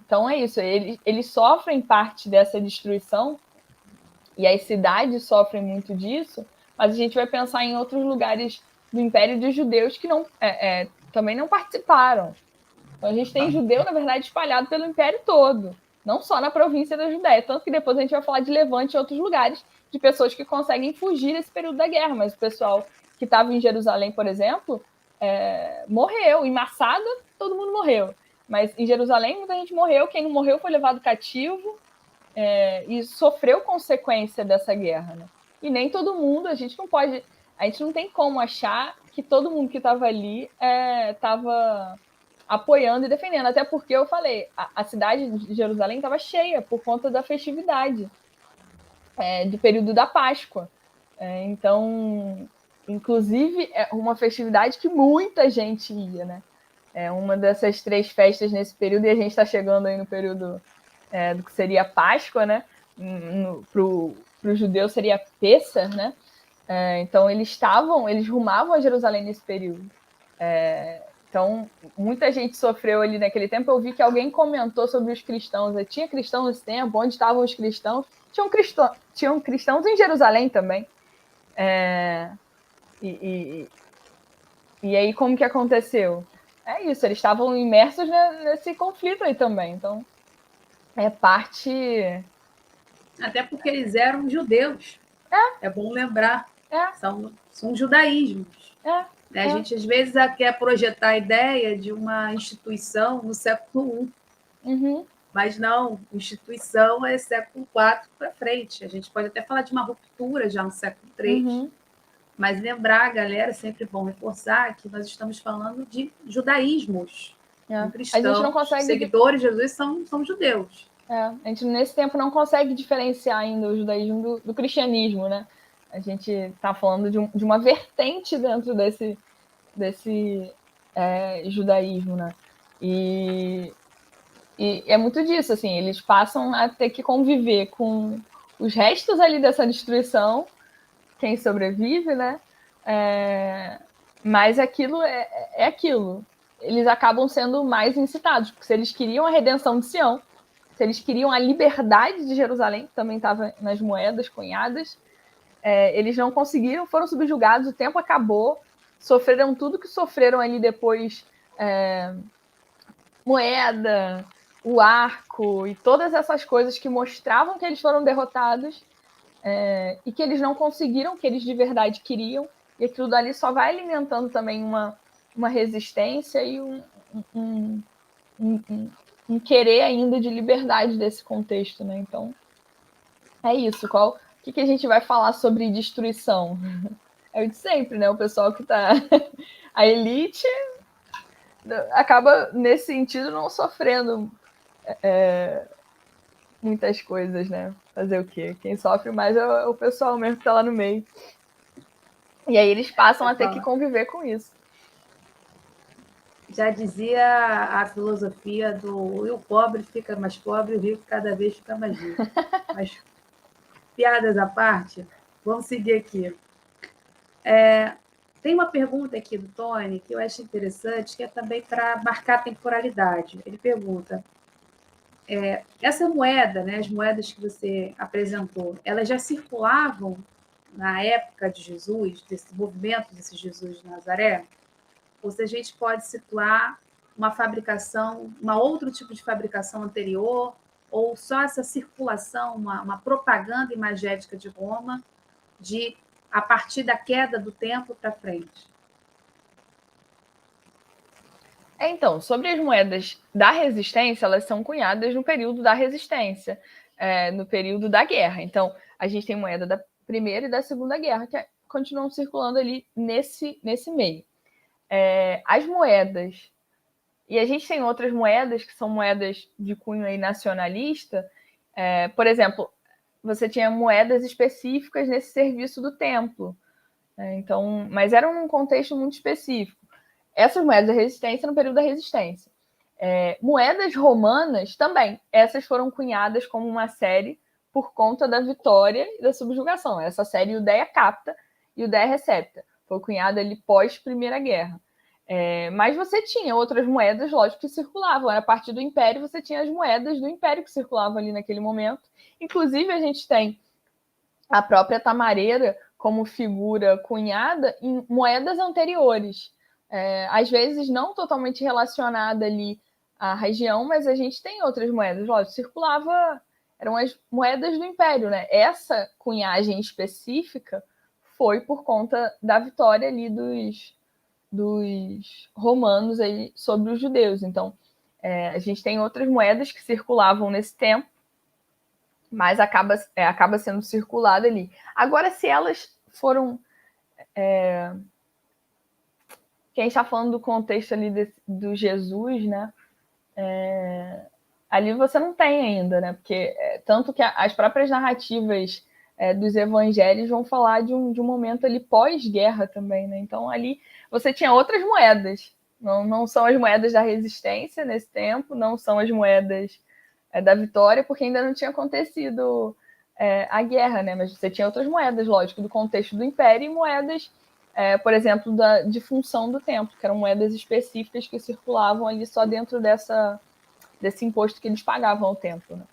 Então é isso, eles sofrem parte dessa destruição, e as cidades sofrem muito disso, mas a gente vai pensar em outros lugares do Império de Judeus que também não participaram. Então a gente tem judeu, na verdade, espalhado pelo Império todo, não só na província da Judéia, tanto que depois a gente vai falar de Levante e outros lugares, de pessoas que conseguem fugir desse período da guerra, mas o pessoal que estava em Jerusalém, por exemplo, morreu. Em Massada, todo mundo morreu. Mas em Jerusalém, muita gente morreu. Quem não morreu foi levado cativo e sofreu consequência dessa guerra, né? E nem todo mundo, a gente não pode a gente não tem como achar que todo mundo que estava ali estava apoiando e defendendo. Até porque eu falei, a cidade de Jerusalém estava cheia por conta da festividade do período da Páscoa. Então, inclusive, é uma festividade que muita gente ia, né? É uma dessas 3 festas nesse período, e a gente está chegando aí no período do que seria a Páscoa, né? Para o judeu seria Pêssar, né? Então, eles rumavam a Jerusalém nesse período. Então, muita gente sofreu ali naquele tempo. Eu vi que alguém comentou sobre os cristãos. Tinha cristãos nesse tempo? Onde estavam os cristãos? Tinham cristãos em Jerusalém também. E aí, como que aconteceu? É isso, eles estavam imersos nesse conflito aí também. Então, é parte... Até porque eles eram judeus. É bom lembrar. São judaísmos. A gente, às vezes, quer projetar a ideia de uma instituição no século I. Uhum. Mas não, instituição é século IV para frente. A gente pode até falar de uma ruptura já no século III. Uhum. Mas lembrar, galera, é sempre bom reforçar que nós estamos falando de judaísmos. Cristãos, a gente não consegue... seguidores de Jesus são judeus. A gente, nesse tempo, não consegue diferenciar ainda o judaísmo do cristianismo, né? A gente está falando de uma vertente dentro desse judaísmo, né? E é muito disso, assim, eles passam a ter que conviver com os restos ali dessa destruição, quem sobrevive, né? Mas aquilo é aquilo. Eles acabam sendo mais incitados, porque se eles queriam a redenção de Sião, se eles queriam a liberdade de Jerusalém, que também estava nas moedas cunhadas, eles não conseguiram, foram subjugados, o tempo acabou, sofreram tudo que sofreram ali depois, moeda, o arco e todas essas coisas que mostravam que eles foram derrotados e que eles não conseguiram o que eles de verdade queriam, e aquilo dali só vai alimentando também uma resistência e um querer ainda de liberdade desse contexto, né? Então, é isso. O que a gente vai falar sobre destruição? É o de sempre, né? O pessoal que está... A elite acaba, nesse sentido, não sofrendo muitas coisas, né? Fazer o quê? Quem sofre mais é o pessoal mesmo que está lá no meio. E aí eles passam a ter que conviver com isso. Já dizia a filosofia do o pobre fica mais pobre, o rico cada vez fica mais rico. Mas, piadas à parte, vamos seguir aqui. Tem uma pergunta aqui do Tony que eu acho interessante, que é também para marcar a temporalidade. Ele pergunta, essa moeda, né, as moedas que você apresentou, elas já circulavam na época de Jesus, desse movimento desse Jesus de Nazaré? Ou se a gente pode situar uma fabricação, uma outro tipo de fabricação anterior, ou só essa circulação, uma propaganda imagética de Roma, a partir da queda do templo para frente? Então, sobre as moedas da resistência, elas são cunhadas no período da resistência, no período da guerra. Então, a gente tem moeda da Primeira e da Segunda Guerra, que continuam circulando ali nesse meio. As moedas, e a gente tem outras moedas que são moedas de cunho aí nacionalista, por exemplo, você tinha moedas específicas nesse serviço do templo, então, mas era num contexto muito específico. Essas moedas da resistência no período da resistência. Moedas romanas também, essas foram cunhadas como uma série por conta da vitória e da subjugação. Essa série Iudeia Capta e Iudeia Recepta foi cunhada ali pós Primeira Guerra. Mas você tinha outras moedas, lógico, que circulavam. A partir do Império, você tinha as moedas do Império que circulavam ali naquele momento. Inclusive, a gente tem a própria tamareira como figura cunhada em moedas anteriores. Às vezes não totalmente relacionada ali à região, mas a gente tem outras moedas. Lógico, eram as moedas do Império, né? Essa cunhagem específica foi por conta da vitória ali dos romanos aí sobre os judeus. Então, a gente tem outras moedas que circulavam nesse tempo, mas acaba sendo circulada ali. Agora, se elas foram quem está falando do contexto ali do Jesus, né? Ali você não tem ainda, né? Porque tanto que as próprias narrativas dos evangelhos vão falar de um momento ali pós-guerra também, né? Então ali você tinha outras moedas. Não são as moedas da resistência nesse tempo, não são as moedas da vitória, porque ainda não tinha acontecido a guerra, né? Mas você tinha outras moedas, lógico, do contexto do império e moedas, por exemplo, de função do templo, que eram moedas específicas que circulavam ali só dentro desse imposto que eles pagavam ao templo, né?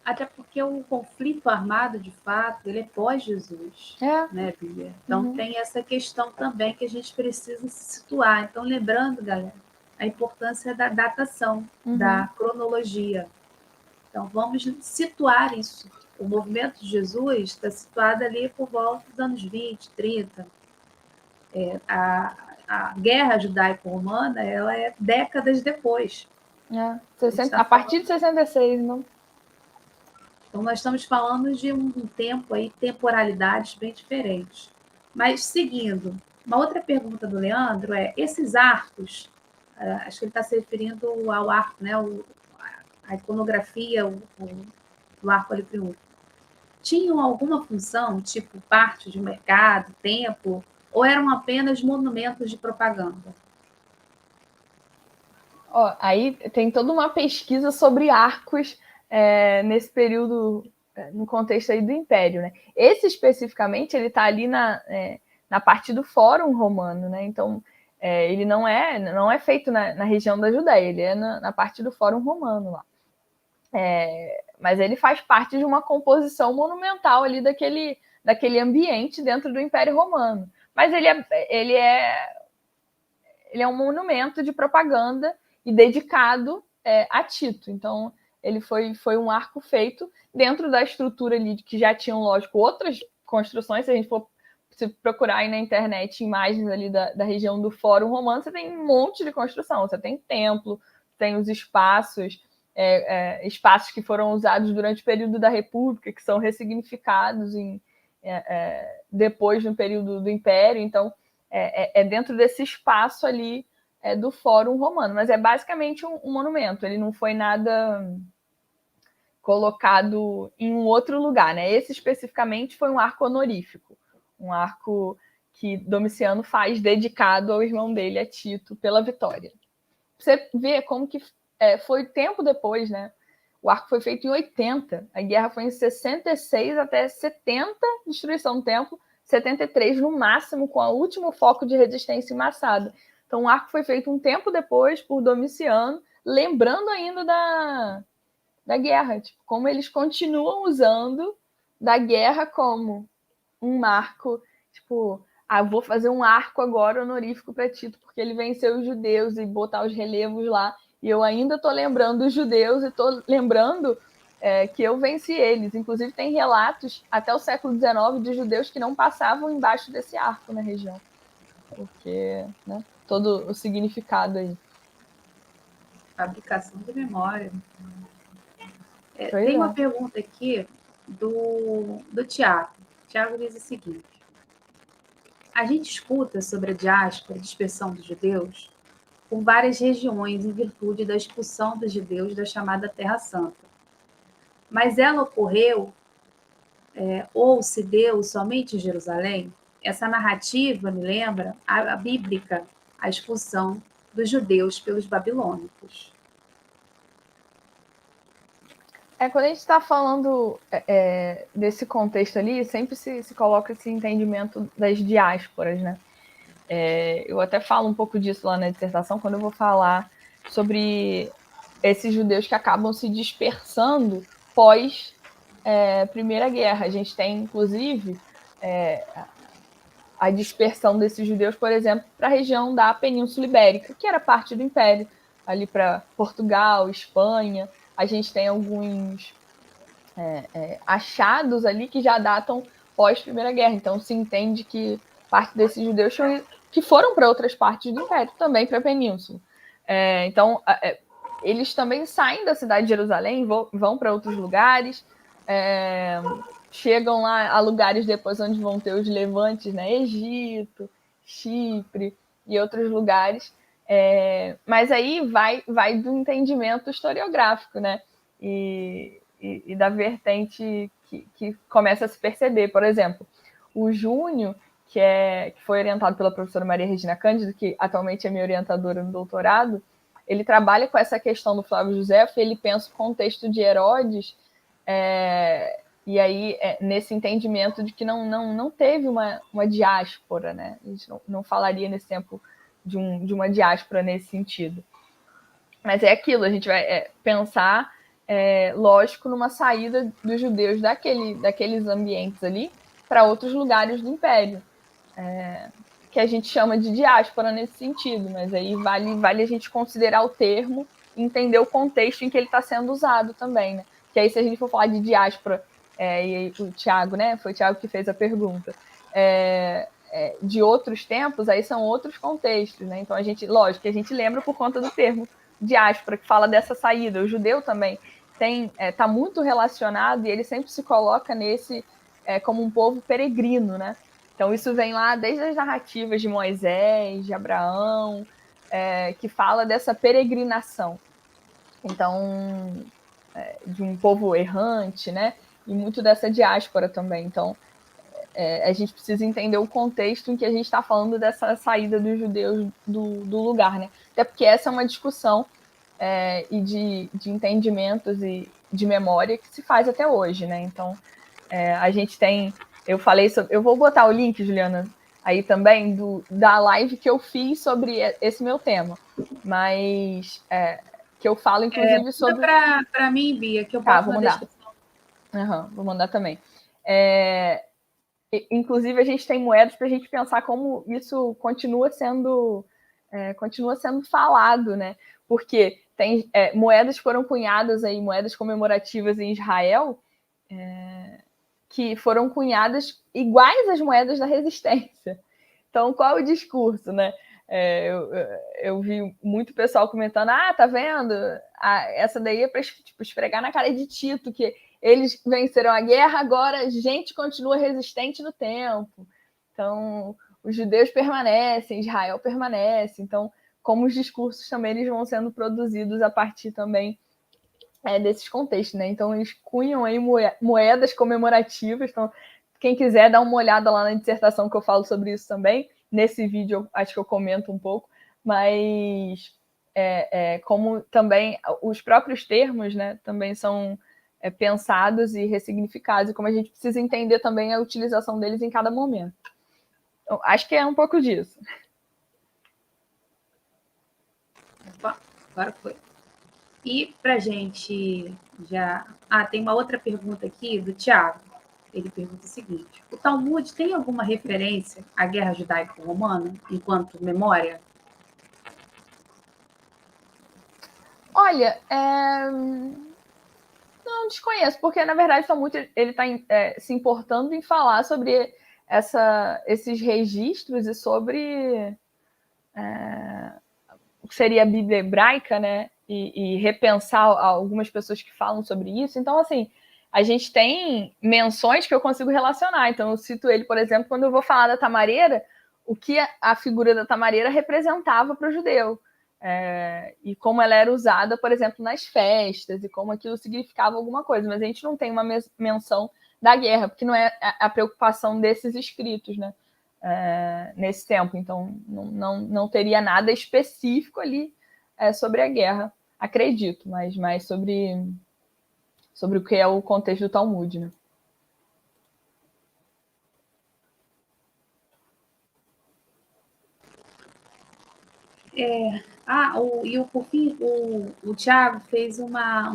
Até porque o conflito armado, de fato, ele é pós-Jesus, né, Bia? Então tem essa questão também que a gente precisa se situar. Então, lembrando, galera, a importância da datação, da cronologia. Então, vamos situar isso. O movimento de Jesus está situado ali por volta dos anos 20, 30. A guerra judaico-romana, ela é décadas depois. A partir de 66, não? Então, nós estamos falando de um tempo aí, temporalidades bem diferentes. Mas, seguindo, uma outra pergunta do Leandro é, esses arcos, acho que ele está se referindo ao arco, né, a iconografia, o arco ali triunfo, tinham alguma função, tipo parte de mercado, templo, ou eram apenas monumentos de propaganda? Aí tem toda uma pesquisa sobre arcos nesse período, no contexto aí do Império, né? Esse especificamente, ele está ali na parte do Fórum Romano, né? Então, ele não é feito na região da Judéia, ele é na parte do Fórum Romano lá. Mas ele faz parte de uma composição monumental ali daquele ambiente dentro do Império Romano. Mas ele é um monumento de propaganda e dedicado a Tito. Então, ele foi um arco feito dentro da estrutura ali, que já tinham, lógico, outras construções. Se a gente for procurar aí na internet imagens ali da região do Fórum Romano, você tem um monte de construção. Você tem templo, tem os espaços que foram usados durante o período da República, que são ressignificados depois no período do Império. Então, dentro desse espaço ali do Fórum Romano, mas é basicamente um monumento, ele não foi nada colocado em um outro lugar, né? Esse especificamente foi um arco honorífico, um arco que Domiciano faz dedicado ao irmão dele, a Tito, pela vitória. Você vê como que foi tempo depois, né? O arco foi feito em 80, a guerra foi em 66 até 70, destruição do templo, 73 no máximo, com o último foco de resistência em Massada. Então o arco foi feito um tempo depois por Domiciano, lembrando ainda da guerra, tipo, como eles continuam usando da guerra como um marco, tipo, vou fazer um arco agora honorífico para Tito, porque ele venceu os judeus e botar os relevos lá, e eu ainda estou lembrando os judeus e estou lembrando que eu venci eles. Inclusive tem relatos até o século XIX de judeus que não passavam embaixo desse arco na região, porque, né, todo o significado aí. Fabricação de memória. Tem uma pergunta aqui do Tiago. Tiago diz o seguinte: a gente escuta sobre a diáspora, a dispersão dos judeus, por várias regiões em virtude da expulsão dos judeus da chamada Terra Santa. Mas ela ocorreu ou se deu somente em Jerusalém? Essa narrativa me lembra a bíblica, a expulsão dos judeus pelos babilônicos. Quando a gente está falando desse contexto ali, sempre se coloca esse entendimento das diásporas, né? Eu até falo um pouco disso lá na dissertação, quando eu vou falar sobre esses judeus que acabam se dispersando pós Primeira Guerra. A gente tem, inclusive, a dispersão desses judeus, por exemplo, para a região da Península Ibérica, que era parte do Império, ali para Portugal, Espanha. A gente tem alguns achados ali que já datam pós-Primeira Guerra. Então, se entende que parte desses judeus que foram para outras partes do Império, também para a Península. Então, eles também saem da cidade de Jerusalém, vão para outros lugares. chegam lá a lugares depois onde vão ter os levantes, né? Egito, Chipre e outros lugares. Mas aí vai do entendimento historiográfico, né? E da vertente que começa a se perceber. Por exemplo, o Júnior, que foi orientado pela professora Maria Regina Cândido, que atualmente é minha orientadora no doutorado, ele trabalha com essa questão do Flávio Josefo, ele pensa o contexto de Herodes, e aí nesse entendimento de que não teve uma diáspora, né? A gente não falaria nesse tempo de uma diáspora nesse sentido. Mas é aquilo, a gente vai pensar, lógico, numa saída dos judeus daqueles ambientes ali para outros lugares do Império, que a gente chama de diáspora nesse sentido, mas aí vale a gente considerar o termo e entender o contexto em que ele está sendo usado também, né? Que aí, se a gente for falar de diáspora, e o Tiago, né? Foi o Tiago que fez a pergunta, de outros tempos, aí são outros contextos, né? Então, lógico, que a gente lembra por conta do termo diáspora, que fala dessa saída. O judeu também está muito relacionado, e ele sempre se coloca nesse como um povo peregrino, né? Então, isso vem lá desde as narrativas de Moisés, de Abraão, que fala dessa peregrinação. Então, de um povo errante, né? E muito dessa diáspora também. Então, a gente precisa entender o contexto em que a gente está falando dessa saída dos judeus do lugar, né? Até porque essa é uma discussão e de entendimentos e de memória que se faz até hoje, né? Então, a gente tem... Eu falei sobre... Eu vou botar o link, Juliana, aí também, da live que eu fiz sobre esse meu tema. Mas que eu falo, inclusive, sobre... Para mim, Bia, que eu boto na descrição. Vou mandar também. Inclusive, a gente tem moedas para a gente pensar como isso continua sendo falado, né? Porque tem moedas foram cunhadas aí, moedas comemorativas em Israel, que foram cunhadas iguais às moedas da resistência. Então, qual é o discurso, né? Eu vi muito pessoal comentando, tá vendo? Essa daí é para esfregar na cara de Tito, que eles venceram a guerra, agora a gente continua resistente no tempo. Então, os judeus permanecem, Israel permanece. Então, como os discursos também eles vão sendo produzidos a partir também desses contextos, né? Então, eles cunham aí moedas comemorativas. Então, quem quiser dar uma olhada lá na dissertação que eu falo sobre isso também, nesse vídeo eu acho que eu comento um pouco, mas como também os próprios termos, né, também são pensados e ressignificados, e como a gente precisa entender também a utilização deles em cada momento. Então, acho que é um pouco disso. Opa, agora foi. E para a gente já... tem uma outra pergunta aqui do Tiago. Ele pergunta o seguinte: o Talmud tem alguma referência à guerra judaico-romana enquanto memória? Olha, não desconheço, porque na verdade o Talmud ele está se importando em falar sobre esses registros e sobre o que seria a Bíblia hebraica, né? E repensar algumas pessoas que falam sobre isso. Então, assim, a gente tem menções que eu consigo relacionar. Então, eu cito ele, por exemplo, quando eu vou falar da tamareira, o que a figura da tamareira representava para o judeu. E como ela era usada, por exemplo, nas festas, e como aquilo significava alguma coisa. Mas a gente não tem uma menção da guerra, porque não é a preocupação desses escritos, né? Nesse tempo. Então, não teria nada específico ali sobre a guerra, acredito, mas mais sobre o que é o contexto do Talmud, né? Por fim, o Tiago fez um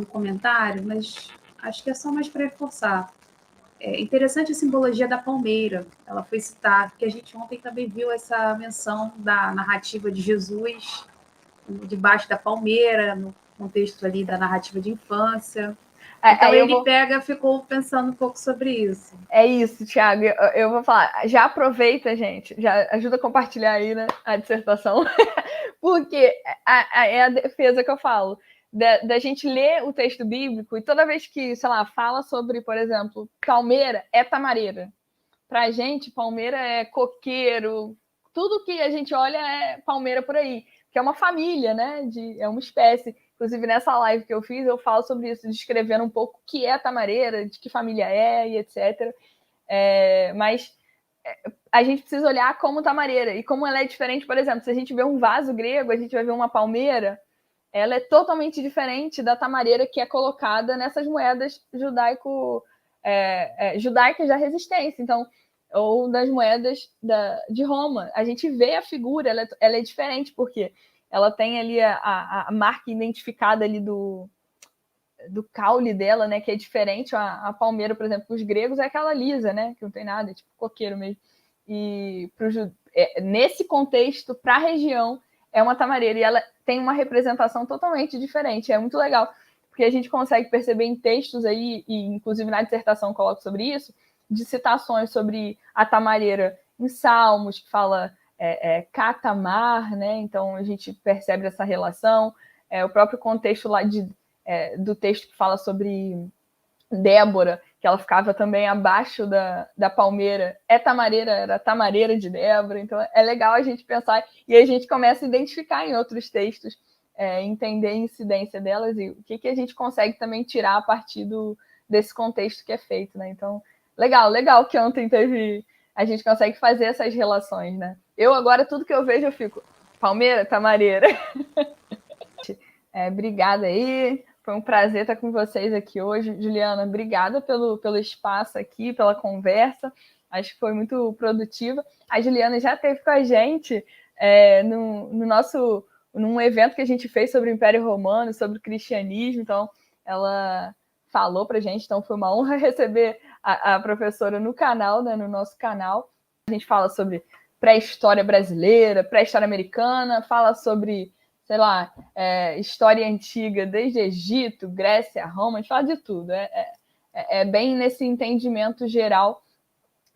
comentário, mas acho que é só mais para reforçar. É interessante a simbologia da palmeira, ela foi citada, porque a gente ontem também viu essa menção da narrativa de Jesus debaixo da palmeira, no contexto ali da narrativa de infância. Então ele ficou pensando um pouco sobre isso. É isso, Tiago, eu vou falar, já aproveita, gente, já ajuda a compartilhar aí, né, a dissertação, porque é a defesa que eu falo. da gente ler o texto bíblico e toda vez que, sei lá, fala sobre, por exemplo, palmeira, é tamareira. Para a gente, palmeira é coqueiro, tudo que a gente olha é palmeira por aí, que é uma família, né? É uma espécie. Inclusive, nessa live que eu fiz, eu falo sobre isso, descrevendo um pouco o que é a tamareira, de que família é e etc. Mas a gente precisa olhar como tamareira e como ela é diferente. Por exemplo, se a gente vê um vaso grego, a gente vai ver uma palmeira, ela é totalmente diferente da tamareira que é colocada nessas moedas judaicas da resistência, então, ou das moedas de Roma. A gente vê a figura, ela é diferente, porque ela tem ali a marca identificada ali do caule dela, né, que é diferente. A palmeira, por exemplo, os gregos é aquela lisa, né, que não tem nada, é tipo coqueiro mesmo. E nesse contexto, para a região, é uma tamareira, e ela tem uma representação totalmente diferente. É muito legal, porque a gente consegue perceber em textos aí, e inclusive na dissertação eu coloco sobre isso, de citações sobre a tamareira em Salmos, que fala catamar, né? Então a gente percebe essa relação. O próprio contexto lá do texto que fala sobre Débora, que ela ficava também abaixo da palmeira, era tamareira de Débora. Então é legal a gente pensar, e a gente começa a identificar em outros textos, entender a incidência delas e o que a gente consegue também tirar a partir desse contexto que é feito, né? Então, legal que ontem a gente consegue fazer essas relações, né? Eu agora, tudo que eu vejo, eu fico, palmeira, tamareira. Obrigada aí. Foi um prazer estar com vocês aqui hoje. Juliana, obrigada pelo espaço aqui, pela conversa. Acho que foi muito produtiva. A Juliana já esteve com a gente num evento que a gente fez sobre o Império Romano, sobre o cristianismo. Então, ela falou para a gente. Então, foi uma honra receber a professora no canal, né, no nosso canal. A gente fala sobre pré-história brasileira, pré-história americana, fala sobre, sei lá, história antiga, desde Egito, Grécia, Roma, a gente fala de tudo. É bem nesse entendimento geral.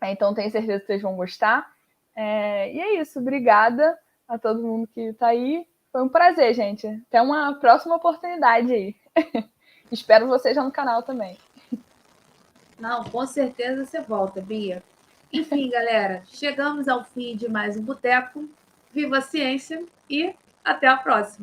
Então, tenho certeza que vocês vão gostar. E é isso. Obrigada a todo mundo que está aí. Foi um prazer, gente. Até uma próxima oportunidade aí. Espero vocês já no canal também. Não, com certeza você volta, Bia. Enfim, galera, chegamos ao fim de mais um Boteco. Viva a ciência e até a próxima!